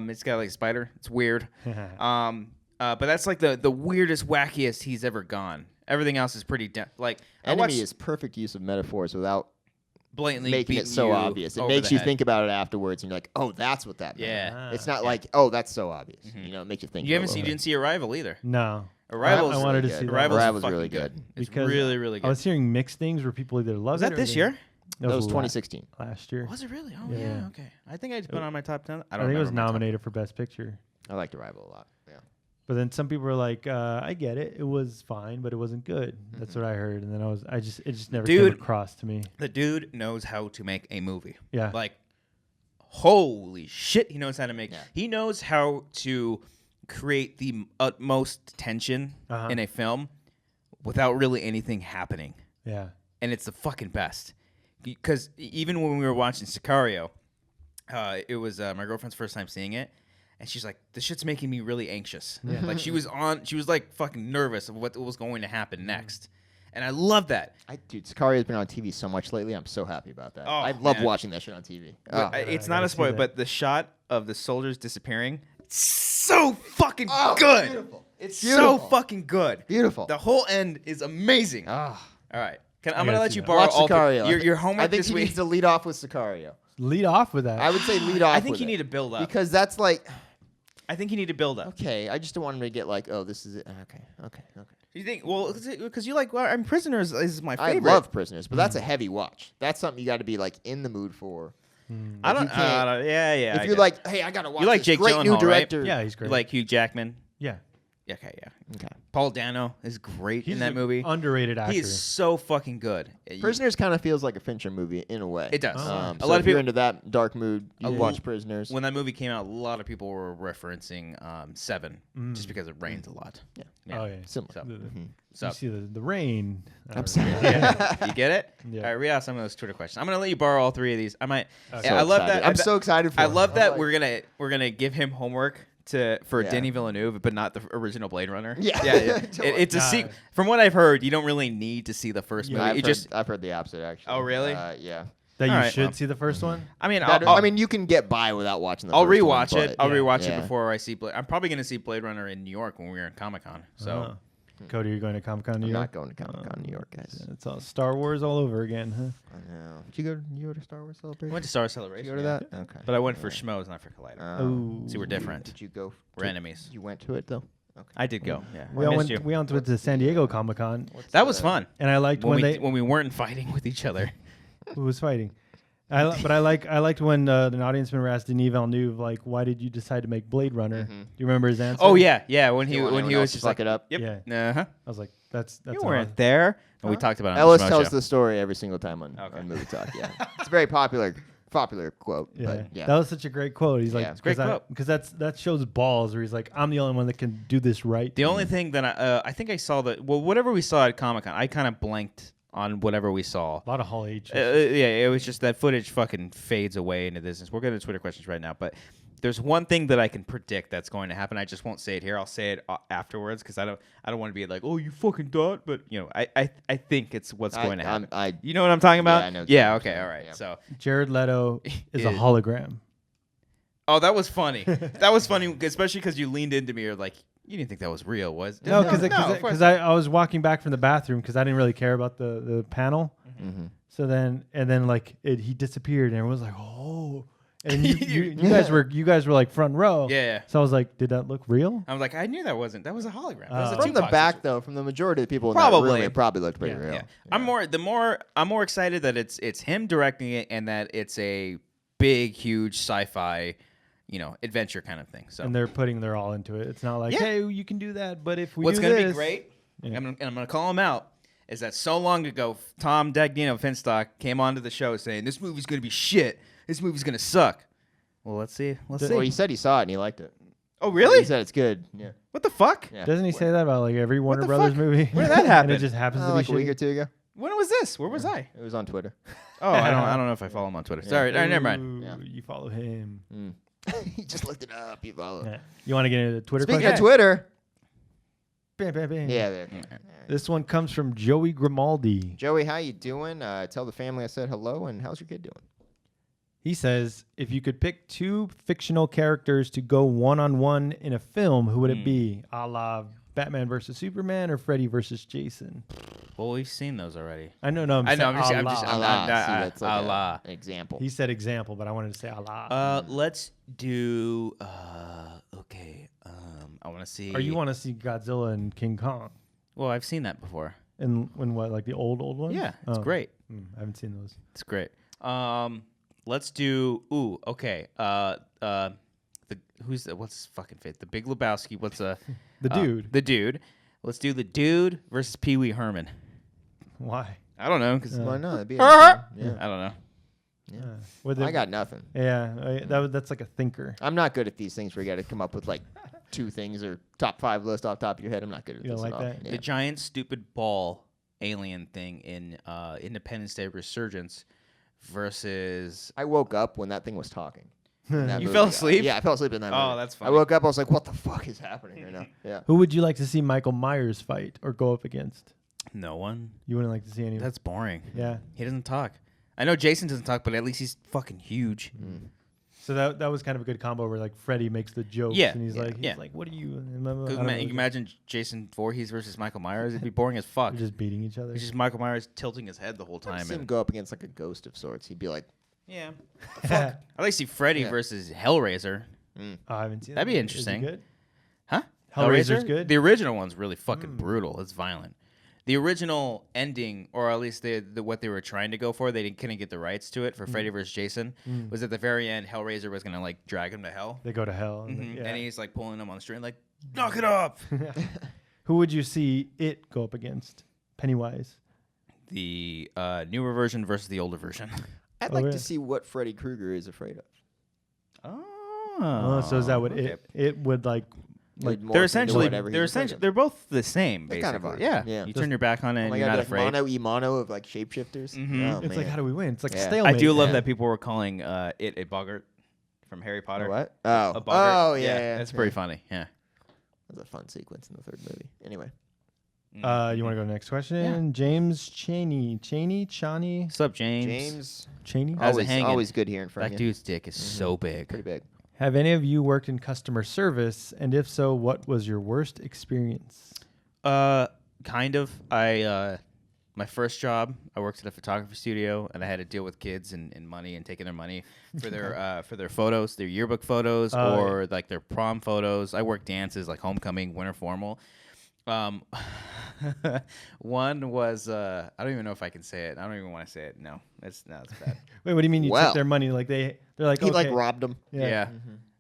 It's got like a spider. It's weird. But that's like the weirdest, wackiest he's ever gone. Everything else is pretty like Enemy is perfect use of metaphors without blatantly making it beating so you obvious. It over makes the you head. think about it afterwards, and you're like, "Oh, that's what that meant." Yeah. It's not like, "Oh, that's so obvious." You know, it makes you think. You for a haven't seen, little you bit. didn't see Arrival either. No. Arrival's I wanted to really see good. that. Arrival's Arrival's fucking really good. good. It's Because really, really good. I was hearing mixed things where people either loved Was it. that or this they- year? That was la- 2016. last year. Was it really? Oh Yeah. yeah. Okay. I think I just put it on my top 10. I think it was nominated for Best Picture. I liked Arrival a lot. Yeah. But then some people were like, I get it. It was fine, but it wasn't good. That's what I heard. And then it just never came across to me. The dude knows how to make a movie. Yeah. Like, holy shit, he knows how to make. Yeah. He knows how to create the utmost tension in a film without really anything happening. Yeah. And it's the fucking best. Because even when we were watching Sicario, it was my girlfriend's first time seeing it. And she's like, this shit's making me really anxious. Yeah. Like she was like fucking nervous of what was going to happen next. And I love that. Dude, Sicario's been on TV so much lately. I'm so happy about that. Oh, I love man. watching that shit on TV. But, it's I not gotta a see spoiler, that. but the shot of the soldiers disappearing, so fucking good. Beautiful. It's Beautiful. so fucking good. Beautiful. The whole end is amazing. All right. I'm gotta going to let see you that. borrow Watch all Sicario. your homework I think this he week. needs to lead off with Sicario. Lead off with that. I would say lead off. I think with you it. need to build up. Because that's like, I think you need to build up. okay, I just don't want him to get like, oh, this is it. Okay. You think? Well, because you like, I'm Prisoners is my I favorite. love Prisoners, but that's a heavy watch. That's something you got to be like in the mood for. I don't. you can't- Yeah. If you're like, hey, I gotta watch You like this Jake great new Gyllenhaal, right? director. Yeah, he's great. You like Hugh Jackman. yeah. Okay. Okay. Paul Dano is great He's in that an movie. underrated actor. He is so fucking good. Prisoners kind of feels like a Fincher movie in a way. It does. Oh. A lot of if you're people. into that dark mood, you Yeah. watch Prisoners. When that movie came out, a lot of people were referencing Seven, just because it rains a lot. Yeah. Oh, yeah. Similar. So, You see the rain. I'm sorry. yeah, you get it? Yeah. All right, read out some of those Twitter questions. I'm gonna let you borrow all 3 of these. I might. So I love excited. that. I'm so excited for I him. love I'm that like- we're gonna give him homework for Yeah. Denis Villeneuve, but not the original Blade Runner. Yeah. It's a sequel. From what I've heard, you don't really need to see the first movie. I've heard the opposite actually. Oh, really? Yeah. That you All right, should well. see the first one. I mean, I mean, you can get by without watching the I'll first one, rewatch it. but- I'll rewatch Yeah. it before I see Blade. I'm probably gonna see Blade Runner in New York when we're in Comic-Con. So. Cody, you're going to Comic-Con New I'm York? not going to Comic-Con New York, guys. It's all Star Wars all over again, huh? I know. Did you go to Star Wars I Celebration? went to Star Did Celebration. you go to yeah. that? Okay. But I went for Schmoes, not for Collider. Oh. See, we're different. Did you go? We're enemies. You went to it though. Okay. I did go. Yeah. We I all missed went. you. We all went to San Diego Comic-Con, That was fun. and I liked when they when we weren't fighting with each other. who was fighting. But I liked when an audience member asked Denis Villeneuve, like, why did you decide to make Blade Runner? Do you remember his answer? Oh yeah. When he You want when he everyone was else to just fuck like, it up. Yep. Yeah. Uh-huh. I was like, that's You awesome. weren't there. And we talked about it on Ellis the Schmo tells show. the story every single time on Movie Talk. Yeah, it's a very popular quote. Yeah. But yeah. That was such a great quote. He's like, Yeah, it's a great quote. because that shows balls. Where he's like, I'm the only one that can do this right. The only thing that I think I saw whatever we saw at Comic-Con, I kind of blanked on whatever we saw. A lot of Hall H. Yeah, it was just that footage fucking fades away into this. We're going to Twitter questions right now, but there's one thing that I can predict that's going to happen. I just won't say it here. I'll say it afterwards because I don't want to be like, oh, you fucking thought, but I think it's what's going to happen. You know what I'm talking about? I know what Yeah. you're Okay. saying. All right. Yeah. So. Jared Leto is a Yeah. hologram. Oh, that was funny. That was funny, especially because you leaned into me. You're like, you didn't think that was real, was? No, of course because I was walking back from the bathroom because I didn't really care about the panel. Mm-hmm. So then he disappeared and everyone was like, oh. And you guys were like front row. Yeah. So I was like, did that look real? I was like, I knew that wasn't. That was a hologram. That was a From the Tupac back, situation. though, from the majority of the people in Probably. that room, it probably looked pretty real. Yeah. I'm more excited that it's him directing it and that it's a big, huge sci-fi, adventure kind of thing. So And they're putting their all into it. It's not like, Yeah. hey, you can do that, but if we what's do going to this, be great, Yeah. and I'm going to call him out. is that so long ago, Tom Dagnino Finstock came onto the show saying, this movie's going to be shit. This movie's going to suck. Well, let's see. Well, he said he saw it and he liked it. Oh, really? He said it's good. Yeah. What the fuck? Yeah. Doesn't he say that about like every Warner the Brothers fuck? movie? Where did that happen? And it just happens to be Like a week shitty? or two ago. When was this? Where was I? It was on Twitter. Oh, I don't know if I follow him on Twitter. Sorry. All right, never mind. Ooh, Yeah. You follow him. He just looked it up. He followed. Yeah. You want to get into the Twitter Speaking question? of Twitter. Bam, bam, bam. Yeah. There. This one comes from Joey Grimaldi. Joey, how you doing? Tell the family I said hello, and how's your kid doing? He says, if you could pick 2 fictional characters to go one-on-one in a film, who would it be? A la Batman versus Superman or Freddy versus Jason? Well, we've seen those already. I know, no, I'm saying I'm a just- la. Allah. nah, See, that's like Allah. an example. He said example, but I wanted to say a la. Let's do. Okay. I want to see. Or you want to see Godzilla and King Kong? Well, I've seen that before. In what, like the old ones? Yeah, it's Oh. great. I haven't seen those. It's great. Let's do. Ooh, okay. What's his fucking face? The Big Lebowski. What's The dude. The dude. Let's do the dude versus Pee Wee Herman. Why? I don't know because Why not? That'd be interesting. I don't know. Yeah. I got nothing. Yeah, that's like a thinker. I'm not good at these things where you got to come up with like 2 things or top 5 list off the top of your head. I'm not good at You this don't at like all. that? Yeah. The giant stupid ball alien thing in Independence Day Resurgence versus. I woke up when that thing was talking. in that You movie. fell asleep? Yeah, I fell asleep in that movie. Oh, that's funny. I woke up, I was like, what the fuck is happening right now? Yeah. Who would you like to see Michael Myers fight or go up against? No one. You wouldn't like to see any. That's boring. Yeah. He doesn't talk. I know Jason doesn't talk, but at least he's fucking huge. So that was kind of a good combo where like Freddy makes the jokes Yeah, and he's yeah. like, what are you? You can imagine Jason Voorhees versus Michael Myers. It'd be boring as fuck. They're just beating each other. It's just Michael Myers tilting his head the whole I'd time. see him And, go up against like a ghost of sorts. He'd be like, yeah. I'd like to see Freddy Yeah. versus Hellraiser. Oh, I haven't seen That'd that. be Is it interesting. good? Huh? Hellraiser's good? The original one's really fucking brutal. It's violent. The original ending, or at least what they were trying to go for, they couldn't get the rights to it for Freddy vs. Jason, was at the very end, Hellraiser was going to like drag him to hell. They go to hell. And, And he's like pulling him on the string, like, knock it up. Who would you see it go up against? Pennywise. The newer version versus the older version. I'd Oh, like yeah. to see what Freddy Krueger is afraid of. Oh, so is that what okay. it would like? Like They're essentially they're both the same, They basically. kind of are. Yeah. Yeah. You turn your back on it Oh and my you're God, not like afraid. mono e mono of like shapeshifters. Mhm. Oh, It's like, man. how do we win? It's like a Yeah. stalemate. I do love Yeah. that people were calling it a boggart from Harry Potter. A what? A Oh, boggart. oh yeah. That's pretty funny. Yeah. That was a fun sequence in the 3rd movie. Anyway, You want to go to the next question? James Chaney. What's up, James? James, Cheney. How's it always hanging? always good hearing from That you. dude's dick is so big. Pretty big. Have any of you worked in customer service? And if so, what was your worst experience? Kind of. My first job, I worked at a photography studio, and I had to deal with kids and money and taking their money for their photos, their yearbook photos, Oh, or like their prom photos. I worked dances like homecoming, winter formal. One was I don't even know if I can say it. I don't even want to say it. No, it's bad. Wait, what do you mean you Well. took their money? Like they're like, He okay. like robbed him. Yeah.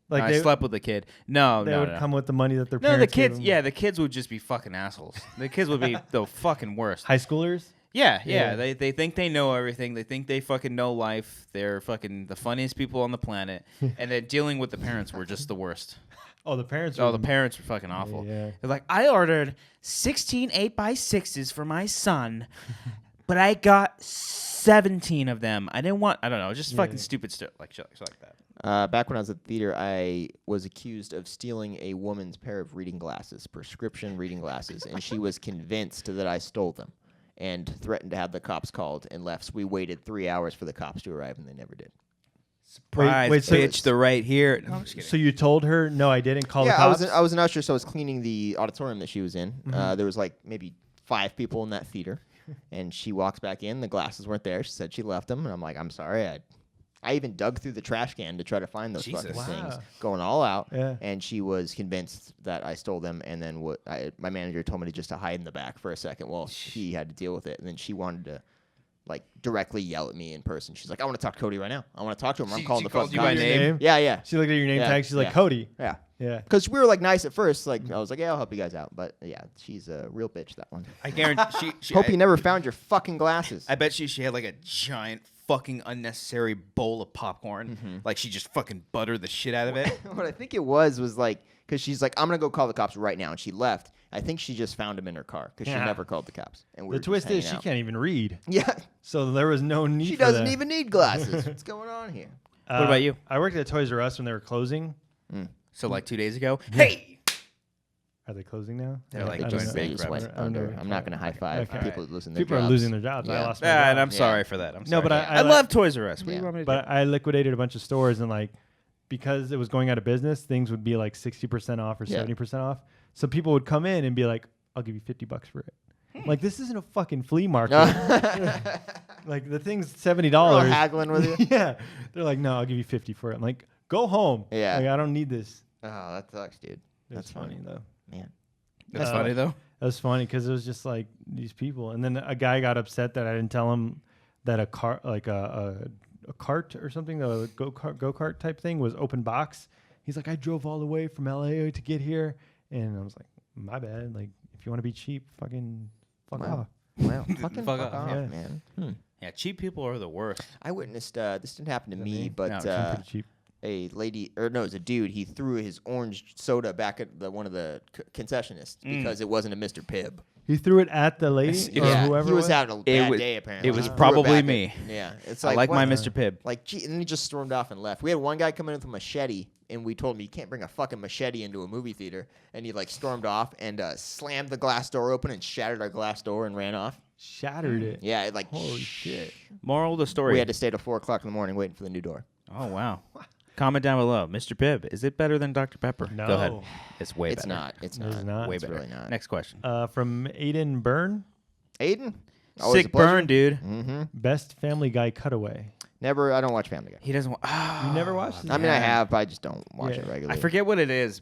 Like I they, slept with the kid. No, they no, would no. come with the money that their No, parents the gave kids. them. Yeah, the kids would just be fucking assholes. The kids would be the fucking worst. High schoolers? Yeah. Yeah. They think they know everything. They think they fucking know life. They're fucking the funniest people on the planet. And then dealing with the parents were just the worst. Oh, the parents Oh, were the parents were fucking awful. Yeah. They're like, I ordered 16 8x6s for my son, but I got 17 of them. I don't know, just fucking stupid stuff like shit like that. Back when I was at the theater, I was accused of stealing a woman's pair of reading glasses, prescription reading glasses, and she was convinced that I stole them and threatened to have the cops called and left. So we waited 3 hours for the cops to arrive, and they never did. Surprise, wait, so- bitch, they're right here. No, I'm just kidding. So you told her, no, I didn't call the Yeah, cops? I was an usher, so I was cleaning the auditorium that she was in. Mm-hmm. There was like maybe 5 people in that theater, and she walks back in. The glasses weren't there. She said she left them, and I'm like, I'm sorry. I even dug through the trash can to try to find those Jesus. fucking Wow. things, going all out. Yeah. And she was convinced that I stole them. And then my manager told me just to hide in the back for a second while he had to deal with it. And then she wanted to like directly yell at me in person. She's like, I want to talk to Cody right now. I want to talk to him. I'm calling She the called fucking you by cops." name? Yeah, yeah. She looked at your name Yeah, tag. She's like, yeah. Cody. Yeah. Yeah. Because we were like nice at first. Like I was like, yeah, I'll help you guys out. But yeah, she's a real bitch, that one. I guarantee. Hope you never found your fucking glasses. I bet she had like a giant fucking unnecessary bowl of popcorn. Like she just fucking buttered the shit out of it. What I think it was like, because she's like, I'm going to go call the cops right now. And she left. I think she just found him in her car because she never called the cops. And The twist is she can't even read. Yeah. So there was no need She for doesn't that. even need glasses. What's going on here? What about you? I worked at Toys R Us when they were closing. So like 2 days ago. Hey. Are they closing now? They're like They doing just bankrupt. went under. I'm not going to high five Okay. people that losing their People jobs. are losing their jobs. I Yeah. lost my And job. I'm sorry for that. I'm sorry. No, but I I love Toys R Us. What do Yeah. you want me to But do? I liquidated a bunch of stores and like because it was going out of business, things would be like 60% off or 70% off. So people would come in and be like, "I'll give you $50 for it." Like this isn't a fucking flea market. Like the thing's $70. They're all haggling with you. Yeah, they're like, "No, I'll give you 50 for it." I'm like, "Go home." Yeah. Like, I don't need this. Oh, that sucks, dude. That's funny though. Man. That's funny though. That was funny because it was just like these people, and then a guy got upset that I didn't tell him that a car, like a cart or something, the go kart type thing, was open box. He's like, I drove all the way from LA to get here, and I was like, my bad. Like, if you want to be cheap, fucking fuck off. Well, fucking Fuck fuck off. off, Yeah. man. Yeah, cheap people are the worst. I witnessed, this didn't happen to me, but No, I'm pretty cheap. a lady, or no, it was a dude. He threw his orange soda back at one of the concessionists because it wasn't a Mr. Pibb. He threw it at the lady or Yeah, whoever. he was having a bad day apparently. it was He threw probably back at- me. Yeah, it's I like like my what? Mr. Pibb. Like, gee, and then he just stormed off and left. We had one guy come in with a machete, and we told him you can't bring a fucking machete into a movie theater. And he like stormed off and slammed the glass door open and shattered our glass door and ran off. Shattered it. Yeah, it, like Holy shit. Moral of the story. we had to stay till 4:00 in the morning waiting for the new door. Oh wow. Comment down below, Mr. Pibb. Is it better than Dr. Pepper? No. Go ahead. It's way It's better. not. It's It's not. not. Way It's better. really not. Next question. From Aiden Byrne, Aiden, always a Sick pleasure. burn, dude. Mm-hmm. best Family Guy cutaway. Never. I don't watch Family Guy. He doesn't. You never watched this? I mean, I man. have, but I just don't watch Yeah. it regularly. I forget what it is.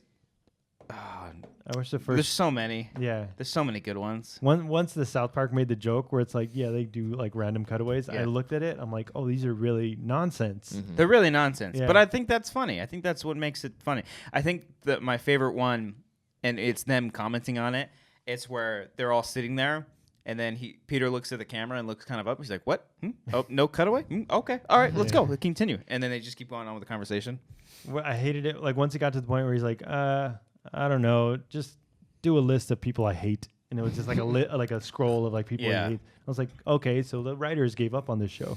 I wish the There's first. so many. Yeah. There's so many good ones. Once the South Park made the joke where it's like, yeah, they do like random cutaways. Yeah. I looked at it. I'm like, oh, these are really nonsense. Mm-hmm. They're really nonsense, Yeah. but I think that's funny. I think that's what makes it funny. I think that my favorite one, and it's them commenting on it. It's where they're all sitting there, and then Peter looks at the camera and looks kind of up. He's like, "What? Oh, no cutaway? Okay, all right, let's go. Let's continue." And then they just keep going on with the conversation. Well, I hated it. Like once it got to the point where he's like, I don't know, just do a list of people I hate, and it was just like like a scroll of like people Yeah. I hate. I was like, okay, so the writers gave up on this show.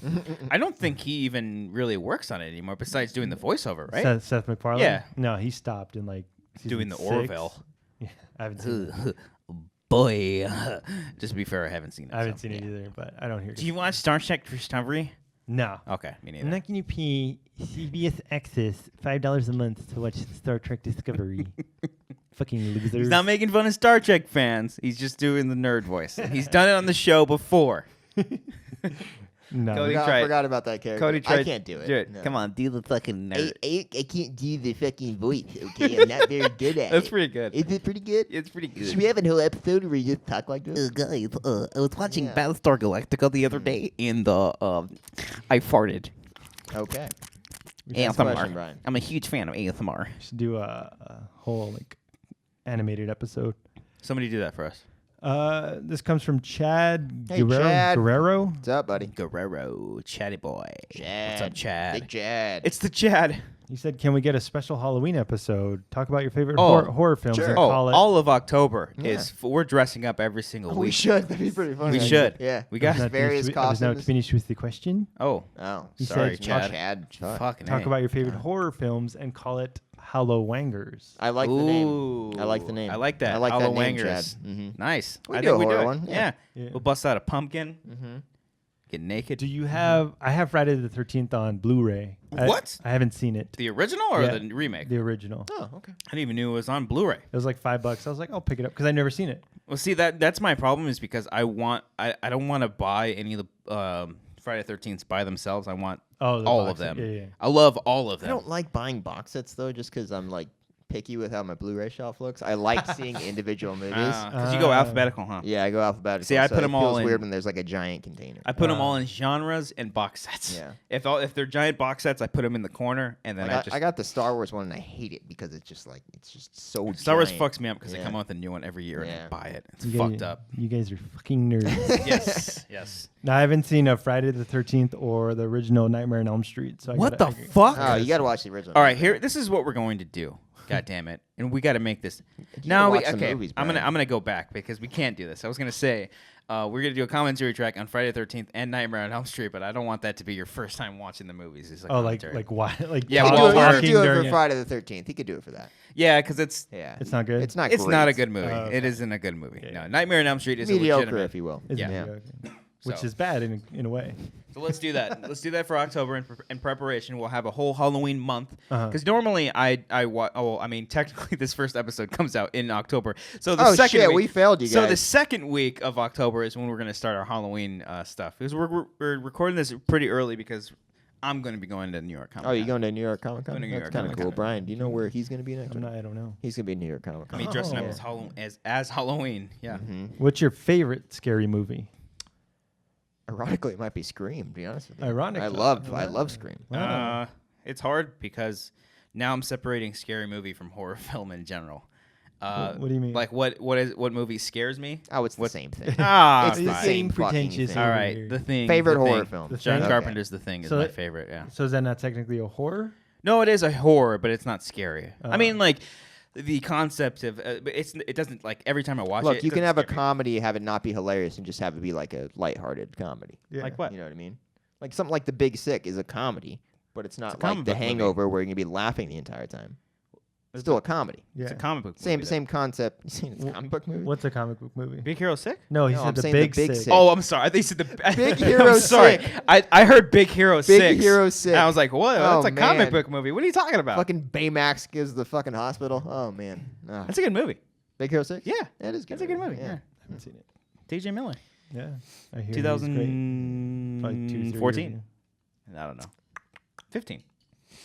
I don't think he even really works on it anymore, besides doing the voiceover, right? Seth MacFarlane. Yeah. No, he stopped in like Doing the 6. Orville. Yeah, I haven't seen it. Boy, just to be fair, I haven't seen it. I haven't so, seen it yeah. either, but I don't hear. Do you watch Star Trek Discovery? No. Okay, me neither. I'm not going to pay CBS Access $5 a month to watch Star Trek Discovery. Fucking losers. He's not making fun of Star Trek fans. He's just doing the nerd voice. He's done it on the show before. No. Cody, I try it. forgot about that character. Cody, try I can't do it. No. Come on, do the fucking nerd. I can't do the fucking voice. Okay, I'm not very good at That's it. pretty good. Is it pretty good? It's pretty good. Should we have a whole episode where you just talk like this? Guys, I was watching Yeah. Battlestar Galactica the other day, and I farted. Okay. ASMR. question, Brian. I'm a huge fan of ASMR. Should do a whole like animated episode. Somebody do that for us. This comes from Chad Hey, Chad. Guerrero. What's up, buddy? Guerrero, Chatty boy. Chad. What's up, Chad? Big Chad. It's the Chad. He said, "Can we get a special Halloween episode? Talk about your favorite Oh, horror films sure. and Oh, call it." all of October Yeah. we're dressing up every single we week. should. That'd be pretty funny. We should. Yeah. We got. I was not various finished with- I was not costumes. finished with the question. Oh, Oh, He sorry, said, Chad. Chad. Fucking Talk A. about your favorite horror films and call it Hallowangers. I like the name. Ooh, I like the name. I like that. I like that name, Hallowangers. Chad. Mm-hmm. Nice. We I do think a we horror do it. one, yeah. Yeah. We'll bust out a pumpkin. Mm-hmm. Get naked. Do you have? I have Friday the 13th on Blu-ray. What? I haven't seen it. the original or Yeah. the remake? The original. Oh, okay. I didn't even know it was on Blu-ray. It was like $5. I was like, I'll pick it up because I've never seen it. Well, see that's my problem is because I don't want to buy any of the Friday the 13th by themselves. I want Oh, the all box of them. set. Yeah, yeah. I love all of I them. don't like buying box sets though, just because I'm like picky with how my Blu-ray shelf looks. I like seeing individual movies. Because you go alphabetical, huh? Yeah, I go alphabetical. See, I so put them it all feels in. weird when there's like a giant container. I put them all in genres and box sets. Yeah. If they're giant box sets, I put them in the corner, and then Like, I got the Star Wars one, and I hate it because it's just so. Star Wars giant. fucks me up because they Yeah. come out with a new one every year, and I Yeah. buy it. It's You fucked guys- up. You guys are fucking nerds. Yes, yes. No, I haven't seen a Friday the 13th or the original Nightmare on Elm Street. So What the fuck? Oh, you got to watch the original. All right, here. This is what we're going to do. God damn it! And we got to make this. gotta No, watch some okay. movies, I'm Brian. gonna go back because we can't do this. I was gonna say we're gonna do a commentary track on Friday the 13th and Nightmare on Elm Street, but I don't want that to be your first time watching the movies. It's Oh, commentary. like why? Like Yeah, He well, could do it, talking he could do it during for Friday the 13th. He could do it for that. yeah, because it's Yeah. It's not good? It's not. it's great. not a good movie. Oh, okay. It isn't a good movie. Yeah, No, yeah. Nightmare on Elm Street is a Mediocre, legitimate. if you will. Isn't Yeah. it? Okay. Which So- is bad in a way. So let's do that. Let's do that for October in preparation. We'll have a whole Halloween month Uh-huh. because normally technically this first episode comes out in October. So the Oh second shit, week, we failed you guys. So the second week of October is when we're going to start our Halloween stuff because we're recording this pretty early because I'm going to be going to New York Comic Con. Oh, you going to New York Comic Con? Going to New That's York kind of Comic-Con. cool. Brian, do you know where he's going to be next week? I don't know. He's going to be in New York Comic Con. Me dressing up Oh. as Halloween. Yeah. What's your favorite scary movie? Ironically, it might be Scream. To be honest with you, Ironically. I love Scream. It's hard because now I'm separating scary movie from horror film in general. What do you mean? Like what movie scares me? Oh, it's the same thing. Ah, It's the fine. same fucking pretentious thing. All over right, here. The Thing. Favorite The horror Thing. film. John Okay. Carpenter's The Thing is So my that- favorite. Yeah. So is that not technically a horror? No, it is a horror, but it's not scary. I mean, like the concept of it doesn't like every time I watch it. Look, it you can doesn't have a scare me. comedy, have it not be hilarious, and just have it be like a lighthearted comedy. Yeah. Like what? You know what I mean? Like something like The Big Sick is a comedy, but it's not a comic like The book movie. Hangover where you're gonna be laughing the entire time. It's still a comedy. Yeah. It's a comic book. Same movie, same concept. You saying it's a comic book movie? What's a comic book movie? Big Hero 6? No, he No, said I'm the saying big, The Big Sick. Sick. Oh, I'm sorry. I think you said the Big I'm Hero sorry. 6. I heard Big Hero 6. Big Hero 6. I was like, what? Oh, That's a comic man. book movie. What are you talking about? Fucking Baymax gives the fucking hospital. Oh man. That's a good movie. Big Hero 6? Yeah. That is good. That's a good movie. Yeah. I haven't seen it. DJ Miller. Yeah. I hear he's great. 2-3 2014. years I don't know. 15.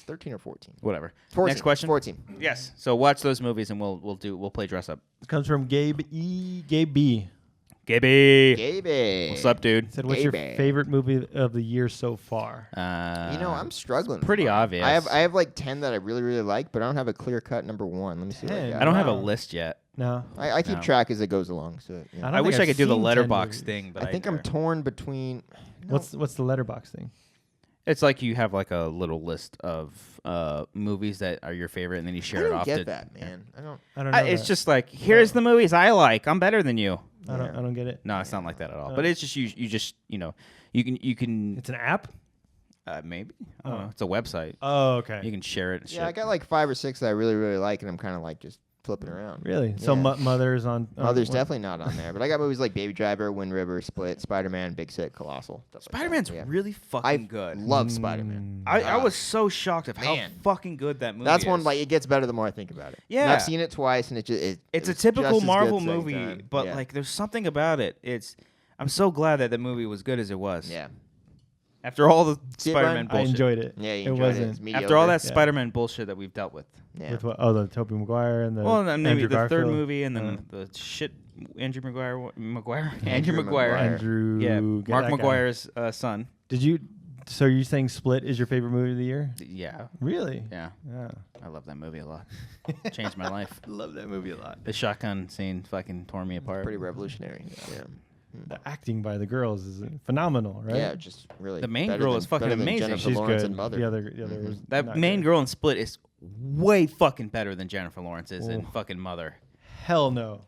13 or 14. Whatever. 14. Next question. 14. Yes. So watch those movies and we'll play dress up. It comes from Gabe B. Gaby. Gaby. What's up, dude? Said, "What's your Gaby. favorite movie of the year so far?" You know, I'm struggling. pretty with mine. obvious. I have like 10 that I really, really like, but I don't have a clear cut number one. Let me see what I 10? got. I don't have a Wow. list yet. No, I keep No. track as it goes along. So I yeah. don't I think wish I I've could do the seen 10 letterbox movies. thing, but I think I'm torn between. No, What's the letterbox thing? It's like you have like a little list of movies that are your favorite, and then you I share it don't off. get to, that, man. I don't. I don't know. It's that. just like here's the movies I like. I'm better than you. I don't get it. No, it's not like that at all. Oh. But it's just you just you can It's an app. maybe I don't Oh. know. It's a website. Oh, okay. You can share it. And Yeah, I shit. got like 5 or 6 that I really, really like, and I'm kind of like just flipping around. Really? So Yeah. Mother's on. Mother's what- definitely not on there, but I got movies like Baby Driver, Wind River, Split, Spider-Man, Big Sick, Colossal. stuff like that. Spider-Man's Yeah. really fucking I good. love Spider-Man. I was so shocked of Man. how fucking good that movie That's is. one like it gets better the more I think about it. And Yeah. I've seen it twice, and it just It's a was typical just as Marvel good second movie, time. but Yeah. like there's something about it. I'm so glad that the movie was good as it was. yeah, After all the See it, Spider-Man Brian? I bullshit. enjoyed it. yeah, you It enjoyed wasn't. It's After all that mediocre. Yeah. Spider-Man bullshit that we've dealt with. yeah. With what? Oh, the Tobey Maguire and the. Well, and then maybe Andrew the third Garfield. movie, and then the shit Andrew Maguire. Andrew Maguire. Andrew. Yeah, get Mark that guy. Maguire's son. Did you? So you're saying Split is your favorite movie of the year? Yeah, Really? yeah. Yeah. I love that movie a lot. Changed my life. I love that movie a lot. The shotgun scene fucking tore me apart. Pretty revolutionary. Yeah, The acting by the girls is phenomenal, right? yeah, just really. The main better girl than- is fucking better than amazing. Jennifer She's Lawrence good. and Mother. The other was That not main good. girl in Split is way fucking better than Jennifer Lawrence is in Oh. fucking Mother. Hell no.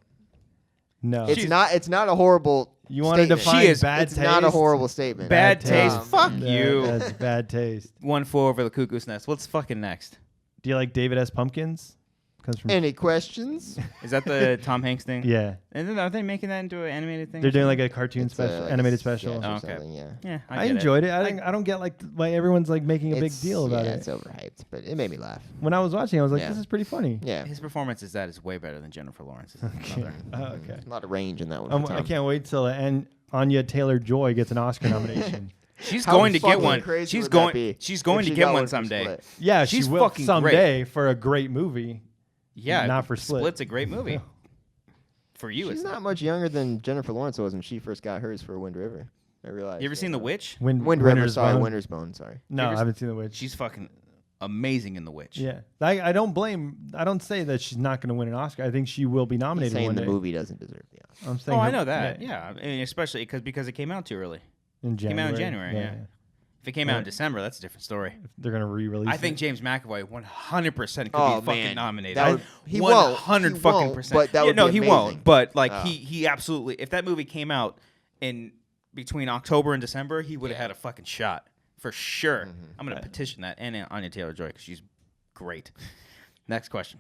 No. It's not. It's not a horrible. You want to statement. define She is- bad It's taste? not a horrible statement. Bad taste. Um, Fuck That- you. That's bad taste. One flew over the cuckoo's nest. What's fucking next? Do you like David S. Pumpkins? Comes from. Any questions? Is that the Tom Hanks thing? Yeah. And then are they making that into an animated thing? They're doing like a cartoon It's, special, like animated a special. sketch or Oh, okay. something, yeah. Yeah, I get enjoyed it. I don't get like why everyone's like making a big It's- deal about yeah, it. It's overhyped, but it made me laugh. When I was watching, I was like, Yeah. this is pretty funny. Yeah. His performance is way better than Jennifer Lawrence's Mother. Oh, okay. A lot of range in that one. for I Tom. can't wait till Anya Taylor-Joy gets an Oscar nomination. She's How going to get fucking one. crazy She's would that going. be She's if going she to get got one for someday. Split? Yeah, She's she will fucking someday for a great movie. Yeah, not for Split. Split's a great movie. For you, She's it's not much younger than Jennifer Lawrence was when she first got hers for Wind River. I realized. You ever seen The Witch? Wind River? Winter's Sorry, Bone. Winter's Bone. Sorry. No, I haven't seen The Witch. She's fucking amazing in The Witch. Yeah, I don't say that she's not going to win an Oscar. I think she will be He's nominated saying one the day. movie doesn't deserve the Oscar. I'm saying. Oh, I know that. Yeah, I mean, especially because it came out too early. In Came January. out in January. Yeah. If it came out in December, that's a different story. They're going to re-release. I think it. James McAvoy 100% could Oh, be fucking man. nominated. That would- he won't. 100 He fucking won't, percent. but that would no, be he amazing. won't. But like Oh. he absolutely. If that movie came out in between October and December, he would have had a fucking shot for sure. I'm gonna petition that and Anya Taylor-Joy because she's great. Next question.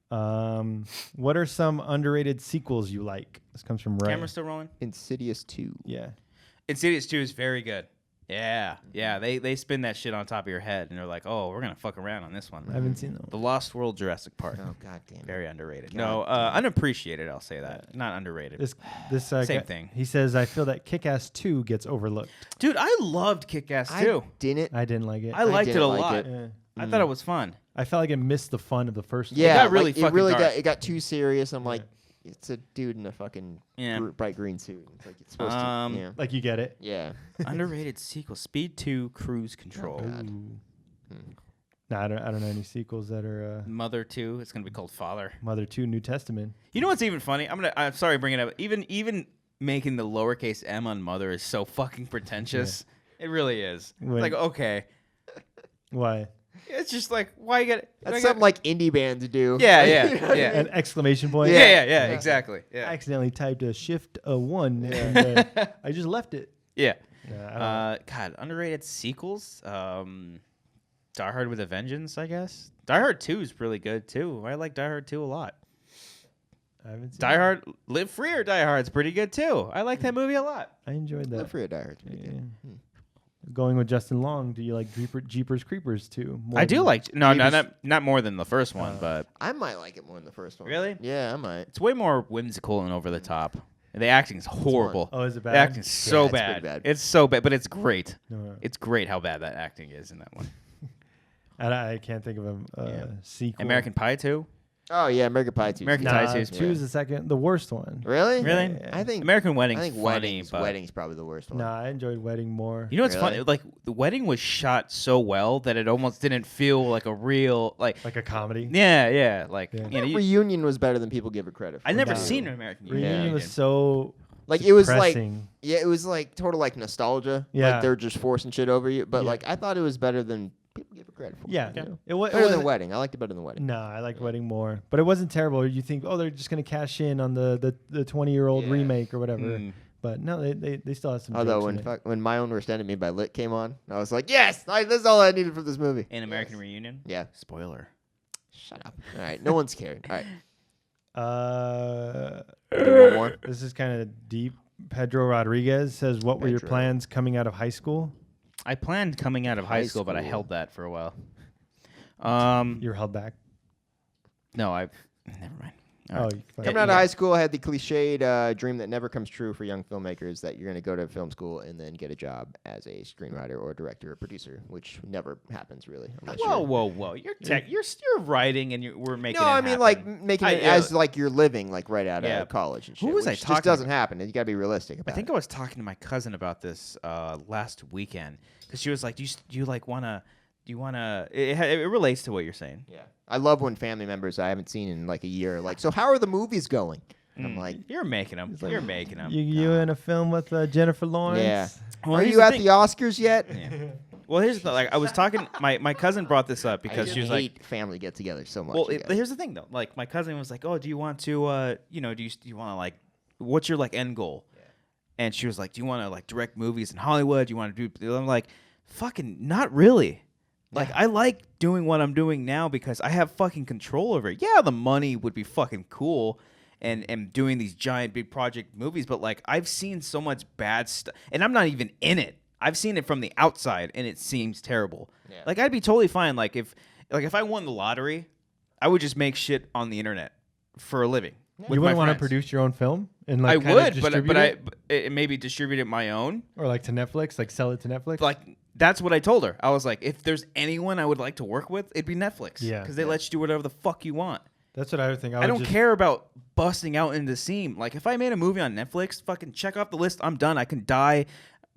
What are some underrated sequels you like? This comes from Ray. Camera still rolling? Insidious 2. Yeah. Insidious 2 is very good. Yeah, yeah. They spin that shit on top of your head, and they're like, "Oh, we're gonna fuck around on this one." I haven't seen that The one. Lost World Jurassic Park. Oh god damn it. Very underrated. God No, unappreciated. I'll say that. Not underrated. This Same guy- thing. He says, I feel that Kick-Ass 2 gets overlooked. Dude, I loved Kick-Ass I too. didn't. I didn't like it. I liked it a didn't like lot. it. Yeah. I thought it was fun. I felt like it missed the fun of the first Yeah, got really like, fucking dark. it got too serious. I'm like, it's a dude in a fucking Yeah. bright green suit. It's like it's supposed to. Yeah. one. Like, you get it. Yeah. Underrated sequel: Speed 2, Cruise Control. God. Ooh. Nah, I don't know any sequels that are Mother 2. It's gonna be called Father. Mother 2, New Testament. You know what's even funny? I'm sorry bringing it up. Even making the lowercase m on Mother is so fucking pretentious. It really is. When- It's like okay, Why? it's just like why you get That's something like indie bands do. yeah Like, yeah you know what I yeah. mean? An exclamation point. Yeah, exactly. I Yeah, accidentally typed a shift a 1 and I just left it. yeah. Nah, I don't know. God, underrated sequels. Die Hard with a Vengeance, I guess. Die Hard 2 is really good too. I like Die Hard 2 a lot. I haven't seen Die it. Hard, Live Free or Die Hard's pretty good too. I like that movie a lot. I enjoyed that. Live Free or Die Hard's pretty good. Going with Justin Long, do you like Jeepers Creepers too? more I do than- like not more than the first one, but I might like it more than the first one. Really? Yeah, I might. it's way more whimsical and over the top. And the acting is horrible. Oh, is it The bad? acting's so it's pretty bad. bad. It's so bad, but it's great. No, It's great how bad that acting is in that one. I can't think of a Yeah. sequel. American Pie 2? Oh yeah, American Pie 2. American Nah, Pie 2 is 2 is the second, the worst one. Really? Really? Yeah. I think American Wedding's I think funny, but Wedding's probably the worst one. Nah, I enjoyed Wedding more. you know what's Really? funny? Like the wedding was shot so well that it almost didn't feel like a real like Like a comedy. yeah like Yeah. you know, Reunion was better than people give it credit for. I never Nah. seen an American Reunion Reunion. was so Like it was like depressing. yeah, it was like total like nostalgia. Yeah. Like they're just forcing shit over you. But Yeah. like I thought it was better than people give it credit for. Yeah, You know? it was Better than Wedding. I liked it better than Wedding. No, I liked Wedding more, but it wasn't terrible. You think, oh, they're just gonna cash in on the 20-year-old Yeah. remake or whatever. Mm. But no, they still have some. Although jokes in it. when My Own Worst Enemy by Lit came on, I was like, yes, this is all I needed from this movie. An American Reunion. Yeah. Spoiler. Shut up. All right, no one's caring. All right, One more. This is kind of deep. Pedro Rodriguez says, "What were your Pedro. plans coming out of high school?" I planned coming out of high High school, but I school. held that for a while. You're held back. No, never mind. All Oh, right. you can Coming out of high school, I had the cliched dream that never comes true for young filmmakers that you're going to go to film school and then get a job as a screenwriter or director or producer, which never happens really. Unless Whoa! You're you're writing and we're making. No, it I mean happen. like making it yeah. as like you're living like right out Yeah. of college and shit. Who was I which talking just doesn't about? happen. You got to be realistic I about think it. I was talking to my cousin about this last weekend because she was like, "Do you like wanna? Do you wanna?" It relates to what you're saying. Yeah, I love when family members I haven't seen in like a year are like, so how are the movies going? And I'm like, You're making them. You're making them. You in a film with Jennifer Lawrence? yeah. Well, Are here's you the at thing. the Oscars yet? Yeah. Well, here's the like. I was talking. My cousin brought this up because she was like, hate family get-together so much. "Well, you guys. here's the thing though. Like, my cousin was like, oh, do you want to, do you want to like, what's your like end goal?" And she was like, "Do you want to like direct movies in Hollywood? Do you want to do?" I'm like, "Fucking not really." Like, I like doing what I'm doing now because I have fucking control over it. Yeah, the money would be fucking cool and doing these giant big project movies, but like I've seen so much bad stuff and I'm not even in it. I've seen it from the outside and it seems terrible. Yeah. Like I'd be totally fine if I won the lottery, I would just make shit on the internet for a living. with You my wouldn't want to friends. produce your own film and like I kind of would, distribute but it? it maybe distribute it my own. Or like to Netflix, like sell it to Netflix. Like that's what I told her. I was like, if there's anyone I would like to work with, it'd be Netflix. Yeah. Because they let you do whatever the fuck you want. That's what I would think. I don't care about busting out into the scene. Like, if I made a movie on Netflix, fucking check off the list. I'm done. I can die,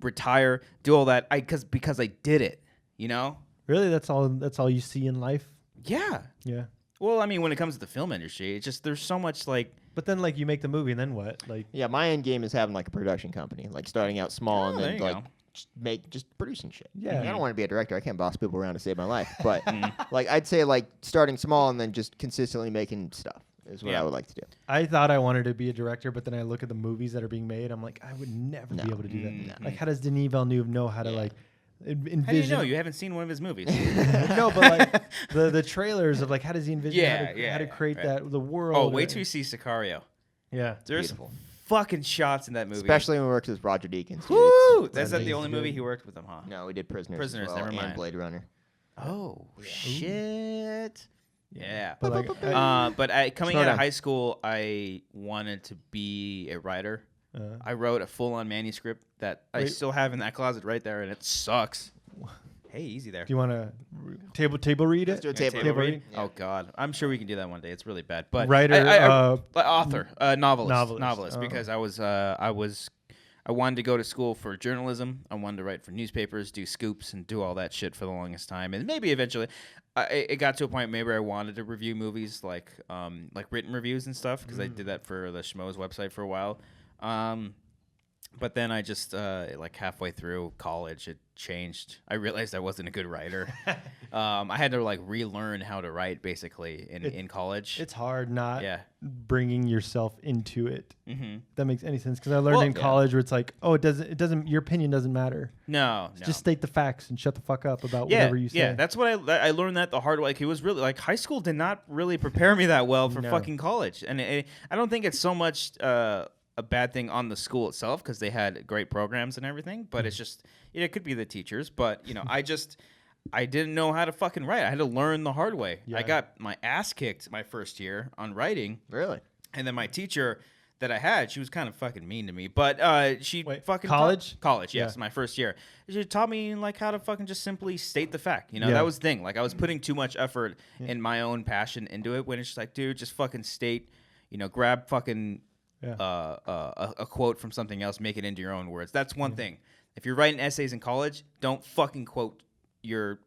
retire, do all that. Because I did it. You know? Really, that's all you see in life. Yeah. Yeah. Well, I mean, when it comes to the film industry, it's just there's so much like. But then, like, you make the movie, and then what? Like, Yeah, my end game is having like a production company, like starting out small and there then you like go. just producing shit. Yeah. I don't want to be a director. I can't boss people around to save my life. But like I'd say like starting small and then just consistently making stuff is what I would like to do. I thought I wanted to be a director, but then I look at the movies that are being made. I'm like, I would never be able to do that. No. Like, how does Denis Villeneuve know how to like envision? How do you know? You haven't seen one of his movies. No, but like the trailers of like, how does he envision how to create right. that the world? Oh, wait till you see Sicario. Yeah, There's Beautiful. fucking shots in that movie. Especially when we worked with Roger Deakins. dude. Woo! It's That's not the amazing. only movie he worked with him, huh? No, we did Prisoners. Prisoners, as well, never mind. And Blade Runner. Oh shit! Yeah. But like, Coming Slow out of down. high school, I wanted to be a writer. I wrote a full-on manuscript that I Wait. still have in that closet right there, and it sucks. Hey, easy there. do you want to table read Let's it? do a Yeah, table table read. read? Yeah. Oh God, I'm sure we can do that one day. It's really bad, but Writer, author, novelist, novelist. Oh. because I wanted to go to school for journalism. I wanted to write for newspapers, do scoops, and do all that shit for the longest time. And maybe eventually, it got to a point maybe I wanted to review movies like written reviews and stuff because I did that for the Schmoes website for a while. But then I just like halfway through college, it changed. I realized I wasn't a good writer. I had to like relearn how to write basically in college. It's hard not Yeah. bringing yourself into it. Mm-hmm. If that makes any sense, because I learned in college where it's like, oh, it doesn't. Your opinion doesn't matter. No. Just state the facts and shut the fuck up about whatever you say. Yeah, that's what I learned that the hard way. Like, it was really like high school did not really prepare me that well for No. fucking college, and I don't think it's so much a bad thing on the school itself because they had great programs and everything, but it's just it could be the teachers. But I didn't know how to fucking write. I had to learn the hard way. Yeah. I got my ass kicked my first year on writing, Really? and then my teacher that I had, she was kind of fucking mean to me. But she fucking college? college, yes, Yeah. my first year. She taught me like how to fucking just simply state the fact. Yeah. That was the thing. Like I was putting too much effort and my own passion into it. When it's just like, dude, just fucking state. Grab fucking a quote from something else, make it into your own words. That's one thing. If you're writing essays in college, don't fucking quote your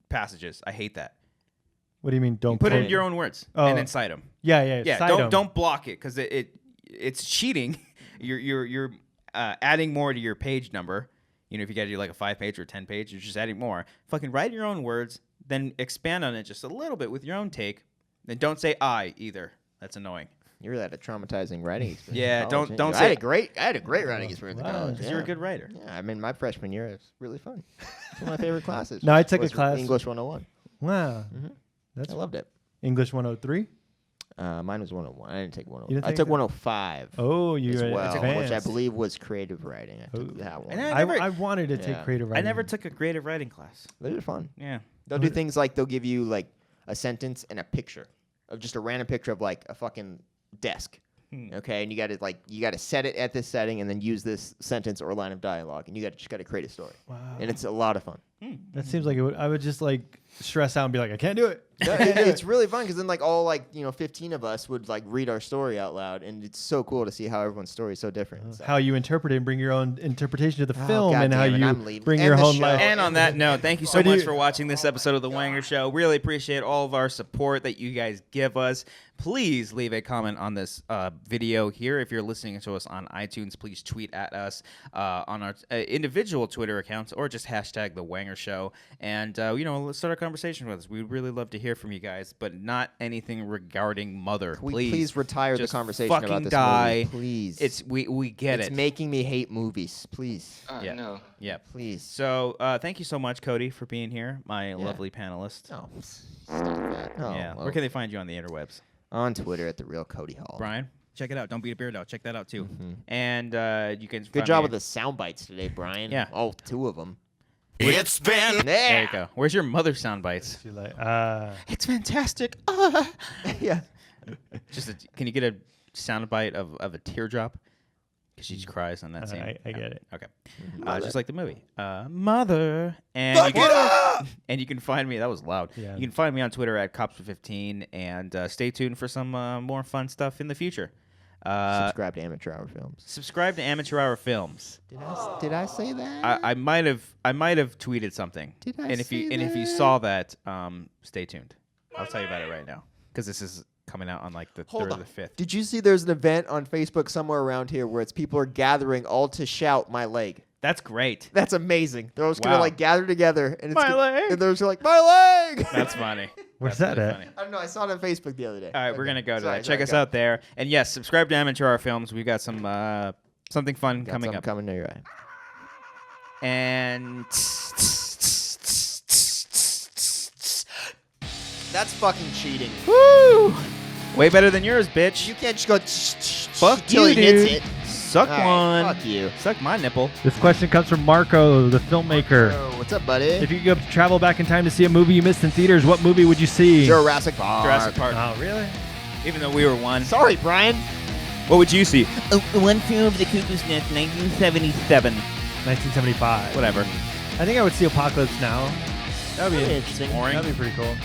passages. I hate that. What do you mean? Don't Put it quote in your own words Oh. and then cite them. Yeah. Yeah, cite 'em. don't block it because it's cheating. You're adding more to your page number. If you got to do like a 5-page or 10-page, you're just adding more. Fucking write your own words, then expand on it just a little bit with your own take. Then don't say I either. That's annoying. You really had a traumatizing writing experience. Yeah, in college, don't didn't you? say- I had a great writing experience in Wow. college. Because Yeah. you're a good writer. Yeah, I mean, my freshman year was really fun. It's one of my favorite classes. No, I took a was class- English 101. Wow, I that's loved it. English 103. Mine was 101. I didn't take 101. You didn't I take took that? 105 Oh, you as were well, which I advanced. believe was creative writing. I took Ooh. that one. And I wanted to take Yeah. creative I writing. never took a creative writing class. Those are fun. Yeah. They'll do things like they'll give you like a sentence and a picture of just a random picture of like a fucking desk. Okay, and you got to set it at this setting and then use this sentence or line of dialogue, and you just got to create a story. Wow. And it's a lot of fun. That seems like it would. I would just like stress out and be like, I can't do it. It's really fun because then like all 15 of us would like read our story out loud, and it's so cool to see how everyone's story is so different. So. How you interpret it and bring your own interpretation to the Oh, film, God and how damn it, I'm you leaving. bring End your the own show. life. And on that note, thank you so What do much you- for watching this episode of The Wanger Show. Really appreciate all of our support that you guys give us. Please leave a comment on this video here. If you're listening to us on iTunes, please tweet at us on our individual Twitter accounts or just hashtag The Wanger Show. And, let's start a conversation with us. We'd really love to hear from you guys, but not anything regarding Mother. Can we please retire the Just conversation fucking about this die. movie, please. We get It's it. making me hate movies. Please. Yeah. No. Yeah. Please. So thank you so much, Cody, for being here, my lovely panelist. Oh, stop that. Oh, Yeah. well. Where can they find you on the interwebs? On Twitter at the real Cody Hall. Brian, check it out. Don't be a beardo. Check that out too. And you can. Good find job me- with the sound bites today, Brian. Yeah. Oh, 2 of them. It's been There you go. Where's your mother sound bites? You're like, It's fantastic. Yeah. Can you get a sound bite of a teardrop? because she cries on that scene. I get it. Okay, just like the movie, Mother. And you can find me. That was loud. Yeah. You can find me on Twitter at Cops15, and stay tuned for some more fun stuff in the future. Subscribe to Amateur Hour Films. Subscribe to Amateur Hour Films. Did I say that? I might have tweeted something. Did I and if say you that? saw that, stay tuned. I'll tell you about it right now because this is coming out on like the 3rd or the 5th. Did you see there's an event on Facebook somewhere around here where it's people are gathering all to shout "my leg"? That's great. That's amazing. They're just gonna Wow. like gather together and it's My leg. and they're just like my leg. That's funny. Where's That's that really at? funny. I don't know. I saw it on Facebook the other day. All right, we're gonna go to Sorry, that. Check sorry, us go. out there, and yes, subscribe to Amateur Hour Films. We've got some something fun Got coming something up. Coming to your eye. And That's fucking cheating. woo, way better than yours, bitch. You can't just go Fuck till you, he hits dude. it. Suck All right, one. fuck you. Suck my nipple. This question comes from Marco, the filmmaker. Oh, what's up, buddy? If you could travel back in time to see a movie you missed in theaters, what movie would you see? Jurassic Park. Jurassic Park. Oh, really? Even though we were one. Sorry, Brian. What would you see? One Flew Over the Cuckoo's Nest, 1977. 1975. Whatever. I think I would see Apocalypse Now. That would be Interesting. Boring. That'd be pretty cool.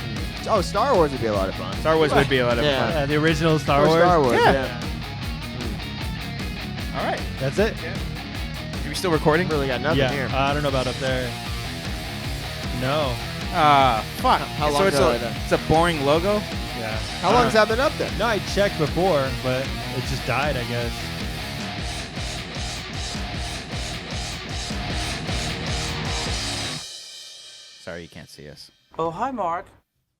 Oh, Star Wars would be a lot of fun. Star Wars would be a lot of Yeah. fun. The original Star Or Wars. Star Wars. Yeah. Yeah. All right. That's it. Are we still recording? Really got nothing Yeah. here. I don't know about up there. No. Fuck. How so long it's ago a, is that? it's a boring logo? Yeah. How long's that been up there? No, I checked before, but it just died, I guess. Sorry, you can't see us. Oh, hi, Mark.